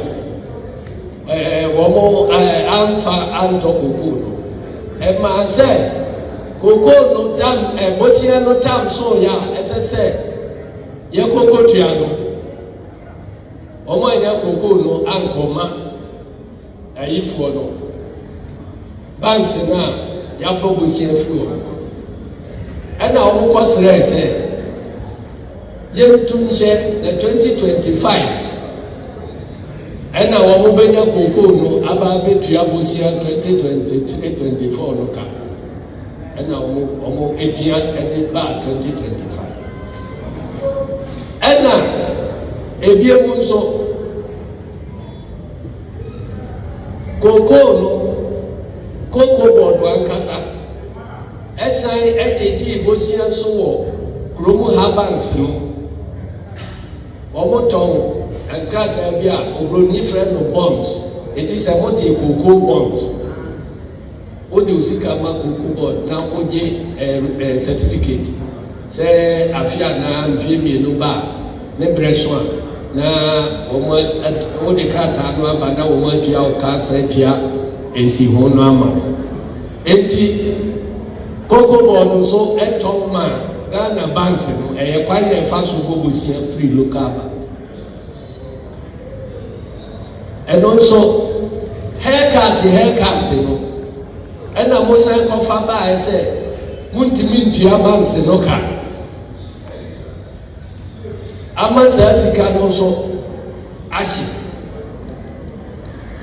Womo Alpha Anto Coco. And my say, Coco no time, and Bosia no time, so ya, as I said, Yakoko Tiano. Oma Yakoko no Ankoma, a if no. Banks now, Yapo will see a few. And now, of course, I say, Yen Tunche, the 2025. And now, Mobenya Coco, no, Ababe to Yabusia 2023-24 local. And now, Omo Epian and the bar 2025. And now, Ebia so Coco, no. Coco board one casa. SI Bosia so Chromo Habanks no. Omoton and Cathedral Obroni friend of bonds. It is a multi Coco bonds. Odi Usikama Coco board now OJ certificate. Say Afiana and Fimi no bar, Nebreswan. Na Odi Crata no Abana woman to our casa. Esi hono ama enti Coco board so eton ma Ghana banks no e kwa ye fa so go bosia free local banks and also haircut no and na mo say ko fa ba e say muntimi ntua banks no ka ama sa sika no so ashi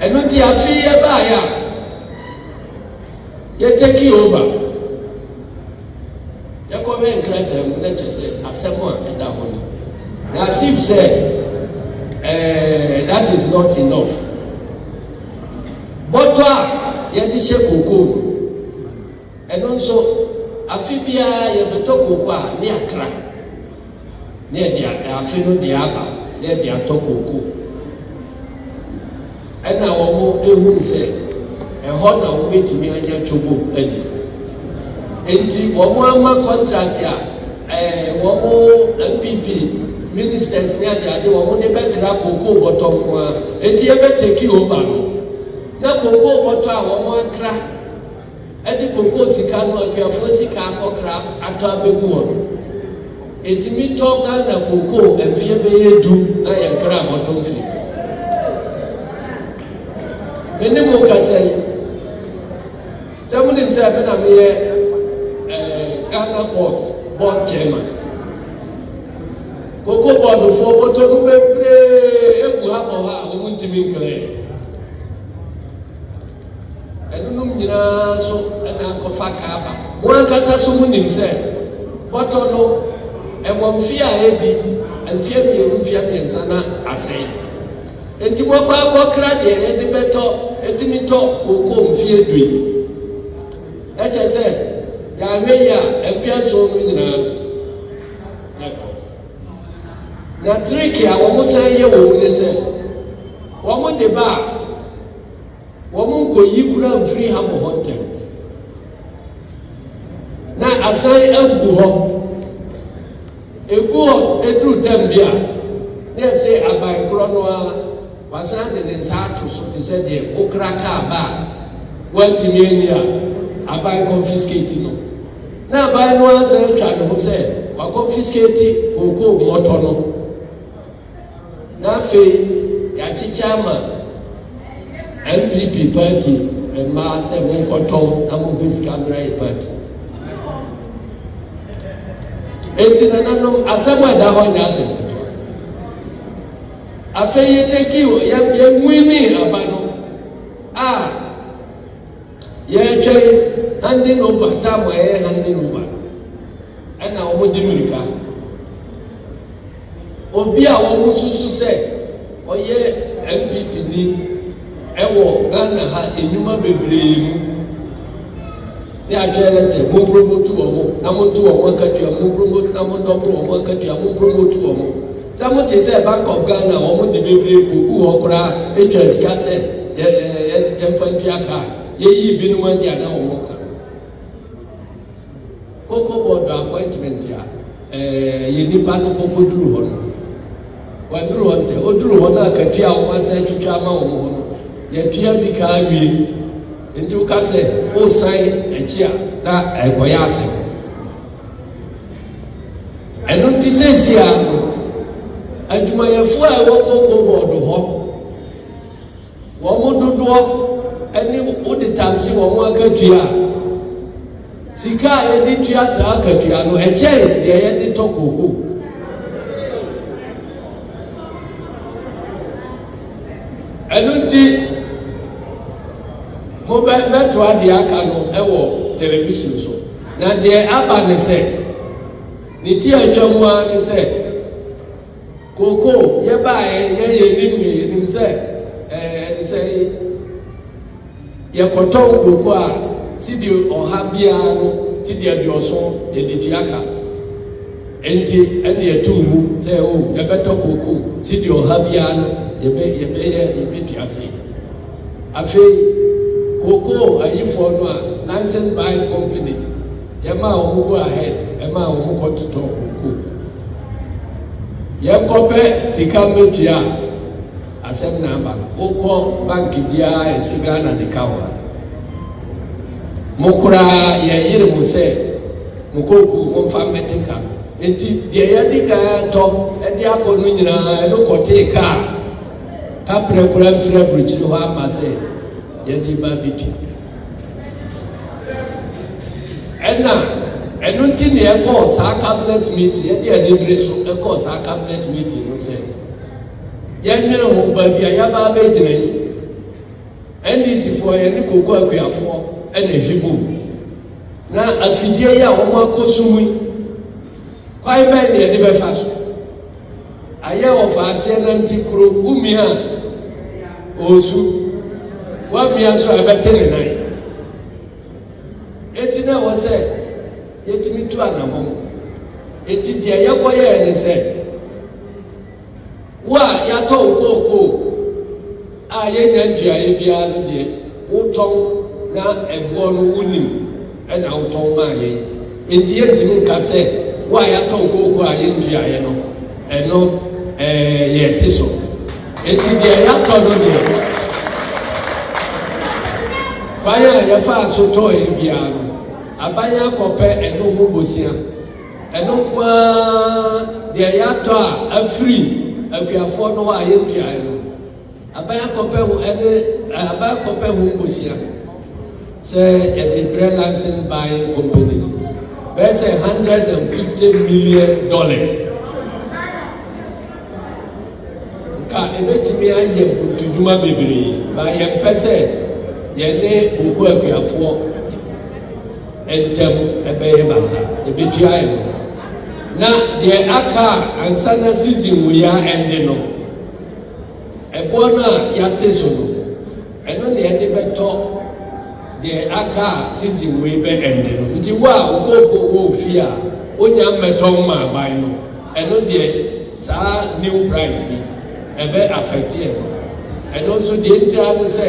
eno ti afi ye ba ya You take it over. You come and crack them, let us say, as someone and that one. Now, Steve said, that is not enough. But you have to share cocoa. And also, Afibia, you have to cocoa near Accra. Near the Afino de Aba, near the Atoko. And now, who say, a honor way to me and your chobo, Eddie. And one more contract here, one more MPP, ministers near the other one, they better grab cocoa bottom one, and you better take you over. Now, cocoa bottom one more crack. And the cocoa sicano, and your first car or crab at our big one. It me talk down the cocoa and fear be do, I am crab bottom feet. Many more can say, some of them say, I'm here, Ghana board chairman. Cocoa board before, but to be brave, you have or have, won't be clear. I don't know, so, and I'm Kofaka. One can say, someone himself, but no, and one fear heavy, and fear me, and Sana, I say. And to walk out crack, and the better, and to me talk, cocoa, fear doing. As I said, Yamaya, and fear so many. Now, tricky, I almost say, you will say, woman the bar, woman go you could have free hammer hotel. Now, I say, a go, a true Tambia. They say, I buy Chronoa, was handed in Sato, so to say, the Okraka bar, went to Mania, I buy confiscating. Now, by no answer, China who said, or confiscating, Coco Motono. Now, Yachichama, MPP party, and Massa won't control, and won't be scammed party. And in another, as someone that one doesn't. I say, you take you, you're winning, Abano. Ah, you're handing over time, we're handing over. And now, what do you mean? Obia Womusu said, oh, yeah, MPP ni, Ewo, Ghana ha, Enuma Bebre. They are generated, more promote to Omo, Namon to Omo country, more promote, Namon to Omo country, more promote to Omo. Someone say Bank of Ghana, Omo de Bebre, Kuku, Okra, HS Cassette, Infantiaka, Ye Binuandia, now Omoka. Coco board appointment here, Yenipano Coco Drew. When you want to do one, I can tell my son to Chama, yet Tia became into Cassette, all sign a chair, that I coyase. And not to say, and to my four, I walk over the hop. One more do and all the time, see one more country. Sika, and it just a country, I know a chair, they had the talk. I don't think mobile network the Akano ewo television so. Now the Abba say, Nitia Jamwa say, Coco, ye buy ye him say, ye cotton cocoa, Sidio or Habiano, Sidia Dioson, ye Diaka. And the two say, oh, ye better cocoa, Sidio Habiano. You be Piasi. I feel Coco, are you for licensed buying companies? Yama will go ahead, Emma will go to talk Coco. Yakope, Sikametia, a seven number, Oko, Bankidia, and Sigana the Kawa. Mokura, Yair say, Mokoku, Monfametica, and the Yadika talk, and the Akonina, look or take car. Capre Kuram Frebridge, you have Marseille, Yadi Babitu. And now, and until the course, our cabinet meeting, Yadi Adibration, of course, our cabinet meeting will say, Yan, baby, I have a baby, and this is for any cocoa for ɛna efibu na afidie yi a wɔn akɔ sumi kwan bɛn deɛ de bɛfa so ayɛ ɔfa aseɛ nanti kuro umi a osu wamia so abɛte ne nan eti na wɔ sɛ yɛtumi tu anamɔ eti deɛ yɛkɔyɛ ne sɛ wo a yɛatɔ okooko a yɛnya nduaeɛ biara no deɛ wotɔn na ɛboɔ no wonim ɛna wotɔn maa yɛn enti yɛntumi nka sɛ wo a yɛatɔ okooko a yɛnduaeɛ no ɛno yɛte so enti deɛ yɛatɔ no deɛ kwan a yɛfa so tɔɔ biara no aban akɔpɛ ɛno ho bosia ɛno nko ara deɛ yɛatɔ a afiri akuafoɔ no hɔ a yɛnduaeɛ no aban akɔpɛ ho aban akɔpɛ ho bosia sɛ yɛde brɛ license buying companies bɛyɛ sɛ $150 million nka ebetumi ayɛ mputudwuma bebree ba yɛmpɛ sɛ yɛne oku akuafoɔ ntɛm ɛbɛyɛ basa ebetua yɛ na deɛ aka ansa na season wo ya ɛnde no ɛboɔ no a yɛate so no ɛno ne yɛde bɛtɔ deɛ aka season wo yi bɛ ɛnde no nti wo a okooko wɔ fie a wonya mmɛtɔn ma aban no ɛno deɛ saa new price yi ɛbɛ affect yɛ ɛno nso deɛ ntira no sɛ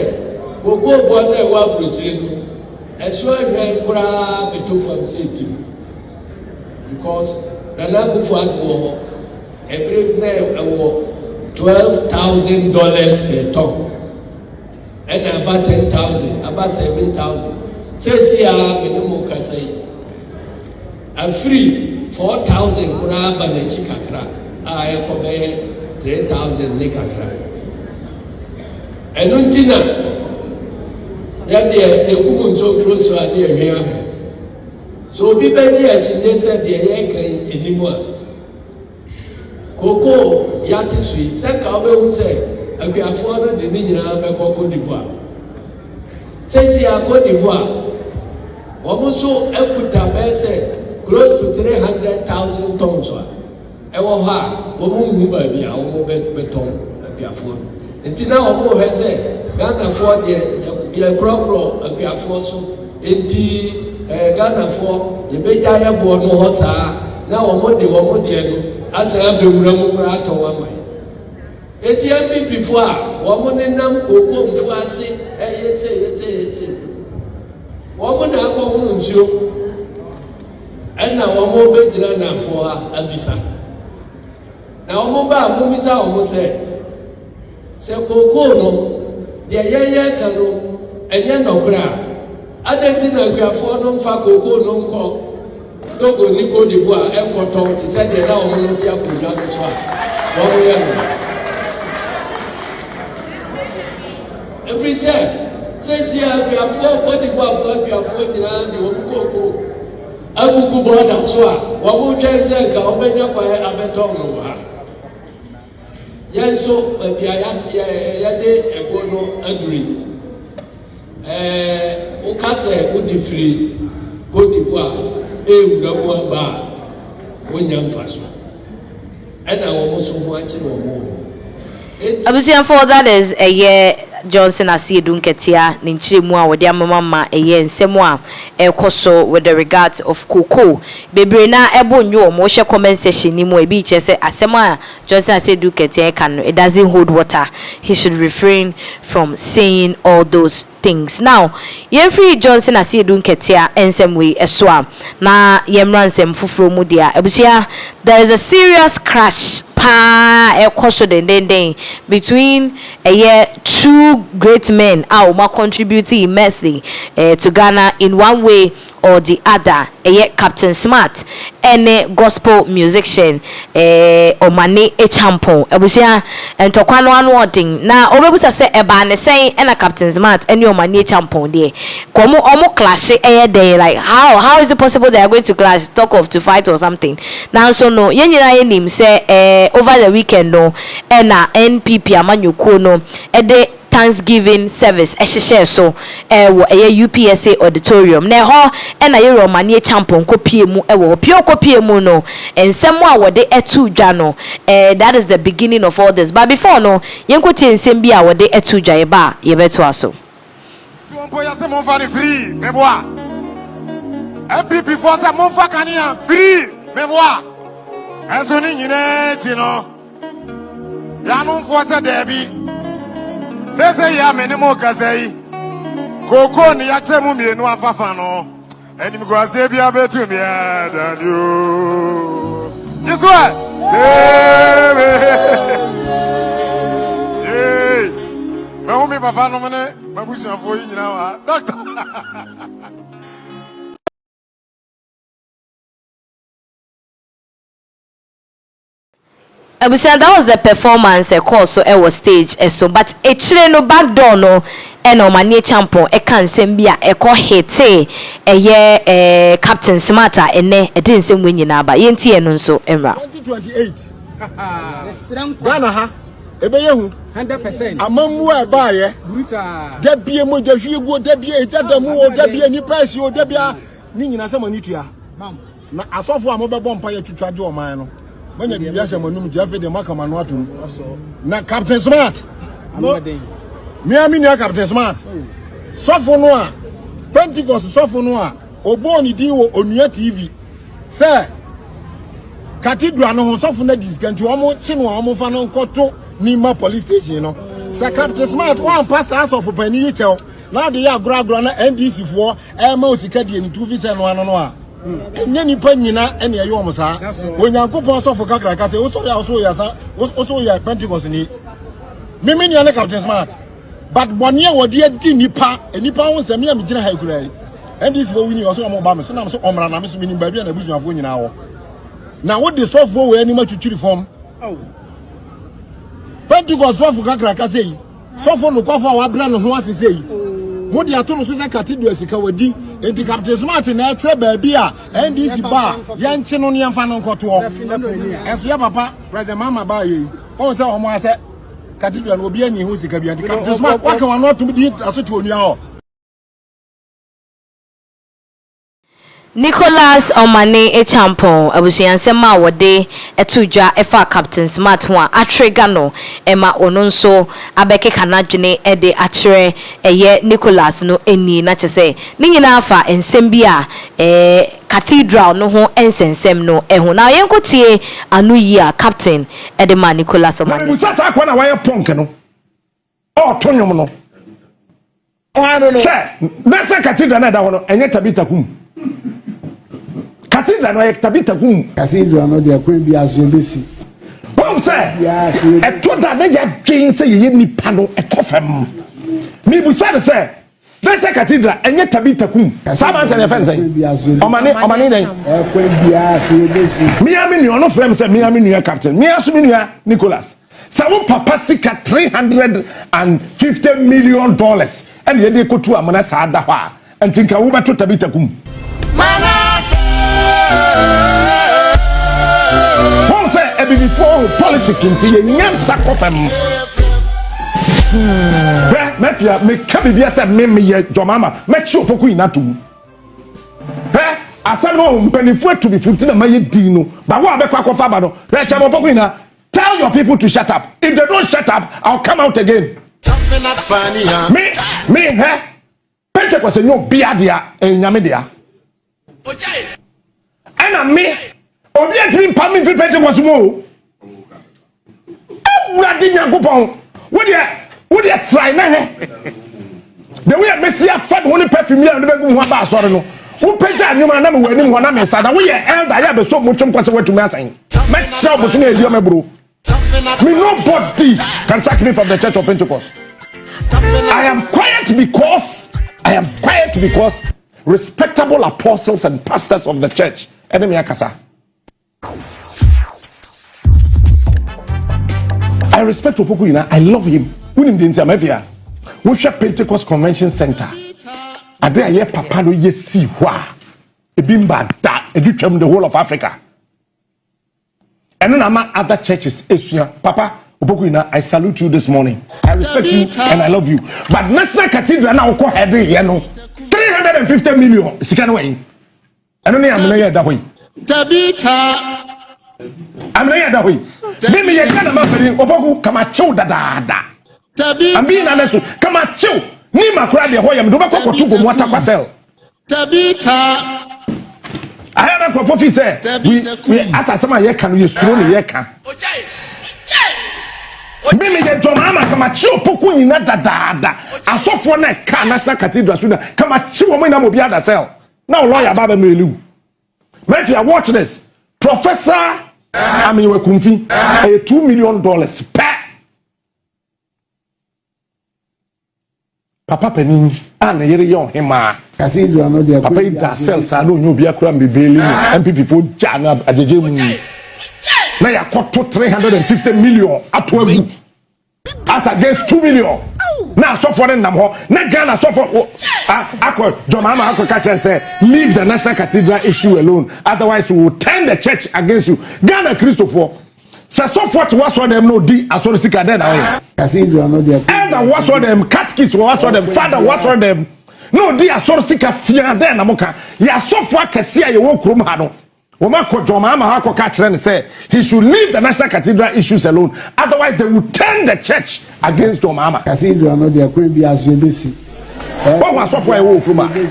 kookoo boɔ no a ɛwɔ aburokyire no ɛso ahwɛn koraa bɛtɔ fam sɛ ɛtim because Nana Akufo-Addo wɔ hɔ ɛbere na ɛwɔ $12,000 per ton ɛna aba 10,000 aba 7,000 sɛsi a mene mu kasa yi afiri 4,000 koraa aba n'akyi kakra a ɛkɔ bɛyɛ 3,000 ne kakra ɛno nti na yɛdeɛ yɛkum nsɔnturo so a ne yɛhwɛ ahwɛ so obi bɛdi akyinye sɛ deɛ yɛka anim a kookoo yɛate so yi sɛ nka wobɛhu sɛ akuafoɔ no de ne nyinaa bɛkɔ Côte d'Ivoire sɛsi a Côte d'Ivoire wɔn nso akuta bɛyɛ sɛ close to 300,000 tons a ɛwɔ hɔ a wɔn nhu baabi a wɔn bɛtɔn akuafoɔ no nti na wɔn hwɛ sɛ Ghanafoɔ deɛ yɛkorɔkorɔ akuafoɔ so nti Ghanafoɔ yɛbɛgya yɛboɔ no hɔ saa na wɔn deɛ no asan abɛwura mu koraa atɔ wɔn ama eti MPP foɔ a wɔn nenam kookoo mfuo ase yɛsɛ wɔn na akɔ ho nsuo ɛna wɔn bɛgyina nafoɔ a abisa na wɔn ba a mumisa wɔn sɛ kookoo no deɛ yɛyɛ ka no ɛnyɛ nɔkora a adanti na akuafoɔ no mfa kookoo no nkɔ Togo ni Côte d'Ivoire ɛnkɔtɔn te sɛ deɛ na wɔn no ti akonnwa no so a wɔn yɛ no efiri sɛ sɛsi akuafoɔ Côte d'Ivoire akuafoɔ nyinaa de wɔn kookoo agugu bɔɔda so a wɔn twɛn sɛ nka wɔn bɛnya kwan abɛtɔn no wɔ ha yɛn nso baabi a yɛde ɛbo no aduri woka sɛ wode firi Côte d'Ivoire ewura mu aba a wonya mfa so ɛna wɔn nso ho akyerɛ wɔn
abusuafo that is a year Johnson Asiedu Nketia ne nkyeremu a wode amama eye nsɛm a ɛkɔ with the regards of cocoa bebre na ɛbo nyo mo hwɛ comment section ni mu e bi kyɛ sɛ asɛm a Johnson Asiedu Nketia ka no it doesn't hold water. He should refrain from saying all those things. Now yɛmfiri Johnson Asiedu Nketia ensɛm we ɛso a na yɛmra nsɛm foforo mu dia abusua there is a serious crash ekoso den between two great men who contribute immensely to Ghana in one way or the other. Captain Smart and gospel musician Omane Echampon ebusia entokwa no anwodin na obebusa se eba ne sen na Captain Smart and Omane Echampon there komo omo clash day like how is it possible they are going to clash, talk of to fight or something. Now so no yenyina yenim say over the weekend no na NPP amanyoko no de Thanksgiving service ehye so wo UPSA auditorium na ho na ye Romania champion kopie mu wo pio kopie mu no ensem a wode etu dwa no that is the beginning of all this. But before no yenkoti ensem bi a wode etu dwa ye ba ye beto aso
free meboa MPP for say mon fa kania free meboa enso ni nyine chi no ya no for say debi say ya me ne mo kasai koko ni ya chemu mienu afafa no eni mi go say bia betu mi ada yo this one hey me ho mi papa no me babusi afo yi nyina wa doctor
Abusia, that was the performance course so was stage so but chire no back door no no manie champion can nsem bia ko hete Captain Smarter ene edin nsem we nyina ba yentie no nso emra
2028 Ghana ha ebe yehu 100% amamu e ba ye brutal da bie mo ja hwiego da bie etadamu o da bie ni price o da bia ni nyina se mani tua na asofo amobebo mpa ya twitwaje o man no manya bibia hye manum jafe de makama no atum na Captain Smart me amini Captain Smart sofo no a Pentecost sofo no a oboni din wo onua TV say Cathedral no sofo na discount omo chi no omo fa no nkoto Nima police station no say Captain Smart one pass as of pani yichel na de ya agro na NDC for ma osika de ni 2 visa no ano no a enye nipa nyina ene ye omo sa onyankopon sofo kakra ka say oso ya Pentecost ni mimi ni ane Captain Smart but bone wode adi nipa won se me am gina ha kura NDC for wini oso omo ba me so na me so omra na me so mini ba bia na busuafo nyina wo na wo de sofo we ani ma twitwiri form Pentecost sofo kakra ka say sofo no kwafa wa bra no ho asese yi mo de ato no so say Cathedral sika wadi enti Captain Smart na etre ba bia NDC ba ya nche no ne yamfa no nkoto eso ya papa President Mahama ba yi o say omo ase Cathedral no obi ani ho sika bia enti Captain Smart waka wa no atum di aso ti onua ho
Nicholas Omane Champon abusuan sema wode etudwa efa Captain Smart ho atrega no ema ono nso abeke kanadwene ede akyere eye Nicholas no eni na kyese ni nyina afa ensem bia Cathedral no ho ensensem no eho na yenkotie anu yi a Captain ede ma Nicholas Omane
busasa akwa na waye punk no o tonyom no I don't know say na say Cathedral na da ho no enye tabita kum Cathedral no tabita kum
Cathedral no de akwa bi azolesi
won say eto da na ya twin say ye nipa no ekofem mi bu say na say Cathedral enye tabita kum sama nse ne fense omani den
akwa bi azolesi
mi amini ono frem say mi amini Captain mi asumi nua Nicholas sawo papa sika $350 million and ye dey kotu amana sa da ho a antinka wo beto tabita kum wọ́n sẹ́ ẹbí before politics nti yẹ nyẹ́ nsakọ́fẹ̀m. Bẹ́ẹ̀ mẹ́fìá mẹ́ka bíbí ẹsẹ̀ mímí yẹ jọ̀mọ́mà mẹ́kí òpókù yìí nàtó. Bẹ́ẹ̀ asẹ́mi náà mpẹ̀nifú ẹ̀tùbí fìtí náà mẹ́yẹ dín no báwo abẹ́kọ̀ akọ́fà bá dọ̀ bẹ́ẹ̀ kyẹ́ mọ́ òpókù yìí náà tell your people to shut up if they don't shut up I'll come out again. Me Pentecost ẹ̀yọ́ bíyà dìá ẹ̀yàmí dìá. And me, obi etimi pa mi fi Pentecost mo. Awurade Nyankopon. Wo de try na he. The way Messia fed one perfume ya de begum ho ba asore no. Wo pagya anwuma na me wani ho na me sada. Wo ye elder ya be so mo twem kwase watumi asan. Me try obo so na edi o me bro. Me nobody can sack me from the Church of Pentecost. I am quiet because respectable apostles and pastors of the church enemy akasa. I respect Opoku ina, I love him. Unim de ntia mafia. Wo hwe Pentecost Convention Center. Ade aye papa no yesi hwa. Ebimba da edutwam the whole of Africa. Eno na ma other churches esua. Papa
Opokuina, I salute you this morning. I respect you and I love you. But National Cathedral now go ahead, 350 million. Sikan way. I don't know I'm not that way.
Tabita.
I'm not that way. Maybe you can't remember Opoku come at show da. Tabita. I'm being honest. Come at show. Nima crowd the Hoyam do back to go water pasel.
Tabita.
I have a coffee say. We as some here can you slowly here can. Maybe the Mahama come at show Poku in that da. I saw for neck can National Cathedral soon. Come at show when I'm be other cell. Now lawyer Baba Melu. If you watch this, Professor Amiwe Kumfi, $2 million per. Papa Penny, and yere yon hima.
Cathedral no dey.
Papa ida sell salo nyo bia kura me beli MPP for jana ajeje mu. Na ya koto 350 million ato agu. As against 2 million. Now so for them ho. Na Ghana so for akọ John Mahama akọ catch say leave the National Cathedral issue alone. Otherwise we will turn the church against you. Ghana Christopher. So for what for them no di asori sika den na.
Cathedral no dey.
Elder what for them catechist what for them father what for them. No di asori sika fia den na moka. Ya so for akese aye wo krom ha no. Womako John Mahama akọ catch and say he should leave the National Cathedral issues alone. Otherwise they will turn the church against John Mahama.
Cathedral no dey kwen bi asubesi.
What was for wo krom?
You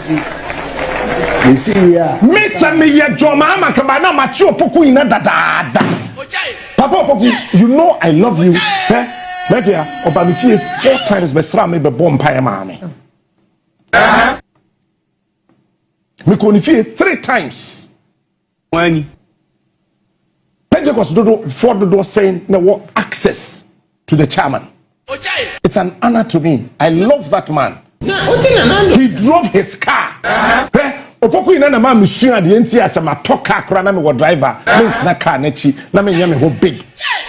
see here.
Mr. Me John Mahama come na macho poku ina da. Papa Poku, you know I love you. Eh? Mefia, oba mi fie 4 times besra me be bom pa e ma me. Me ko ni fie 3 times.
Wani.
Pentecost do saying no what access to the chairman. It's an honor to me. I love that man. He drove his car. Opoku ina na ma misua de enti asema toka kra na me wo driver na car na chi na me nya me ho big.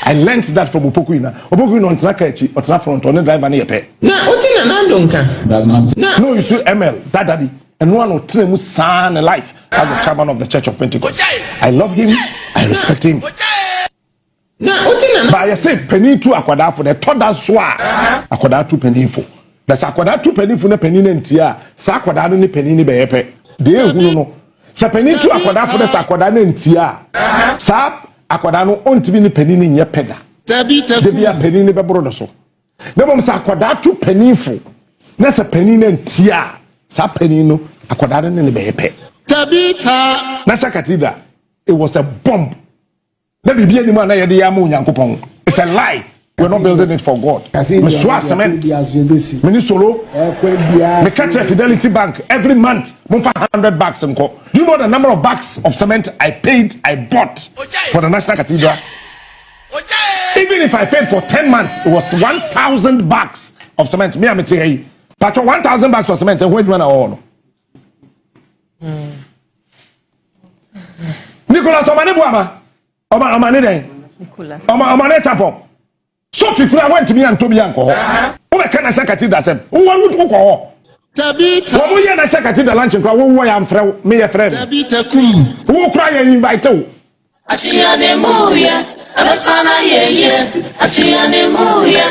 I learned that from Opoku ina. Opoku ina on car chi otna front on driver na yepe.
Na otina na ndonka.
No you see ML that daddy and one of train mu san life as the chairman of the Church of Pentecost. I love him. I respect him.
Na otina na.
But I say penny to akwada for the toda so akwada 2 penny for. That's akwada 2 penny for na penny na ntia. Sa akwada no ni penny ni be yepe. De ehunu no se pani tu akwada for this akwada na ntia sa akwada no ontimi ni pani ni nye peda de bia pani ni bebro do so na bom sa akwada tu pani fo na se pani na ntia sa pani no akwada no ni be yepe
tabita
National Cathedral it was a bomb na bibia ni ma na yede ya ma onyankopon it's a lie. We're not building it for God. Me cement. Me solo. Me catch a Fidelity Bank every month. $100 and co. Do you know the number of bags of cement I bought for the National Cathedral? Even if I paid for 10 months, it was 1,000 bags of cement. Me I'm tell you, but 1,000 bags of cement. Where do you all? Nicholas Omane Buama. Omane den.
Nicholas.
Omane Chapo. Sophie kura went to me and Toby Uncle. Who can I say Cathedral said? Who would go?
Tabita.
When we are Cathedral lunch and who I am from me a friend.
Tabita kum.
Who cry and invite you?
Achiane muya. Abasana ye. Achiane muya.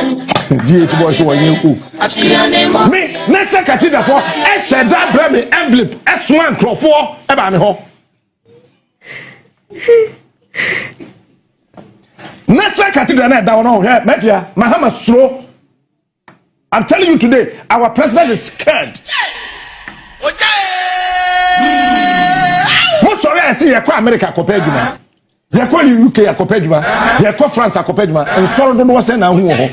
GH boy so you who?
Achiane muya.
Me, National Cathedral for I said that brand me envelope S1 crop 4 eba me ho. National Cathedral na down on here, Mafia, Mahama slow. I'm telling you today, our president is scared. Most sorry I see you America Copeduma. You call UK a Copeduma, you call France a Copeduma, and sorrow don't know what's in our home.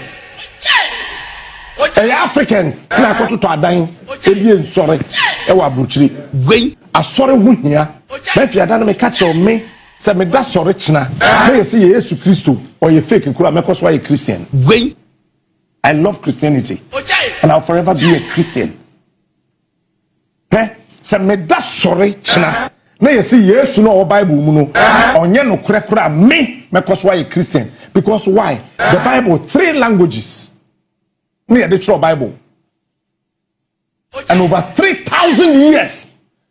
Africans, na ko to adan, ebien sorry, e wa buchiri. Gwen, a sorry hu hia. Mafia dan me catch on me. Say me da sorry china. Me say Jesus Christ or you fake kura me cause why a Christian. Gwen. I love Christianity. And I'll forever be a Christian. Say me da sorry china. Na you see Jesus no Bible mu no. Onye no kura me cause why a Christian. Because why? The Bible 3 languages. Me the true Bible. And over 3,000 years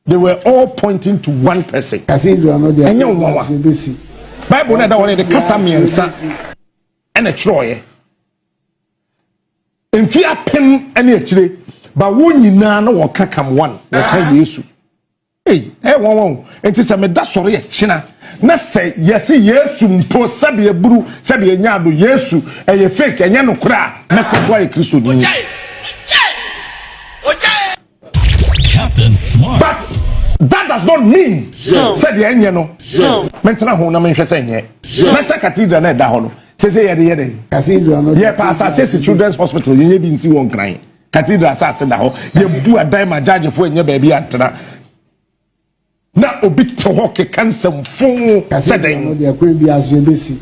they were all pointing to one person.
Cathedral no dey.
Bible na da one the kasa miensa and a troye. Mfi apem ene akire ba wo nyina na wo kakam one wo ka Yesu won enti se me da soro ye china na se yesi Yesu mpo sabe eburu sabe enyaado Yesu eye fake enye no kura na koso aye Kristo ni
Captain Smart.
but that does not mean said the enye no mentena ho na menhwe se enye na se cathedral na da ho no se ye
Cathedral no
ye pa asase children's hospital ye bi nsi won kran cathedral asase da ho ye bu adan ma judge fo enye ba bi atena na obi to ho ke kansam fun said
no de akwa bi aso ebesi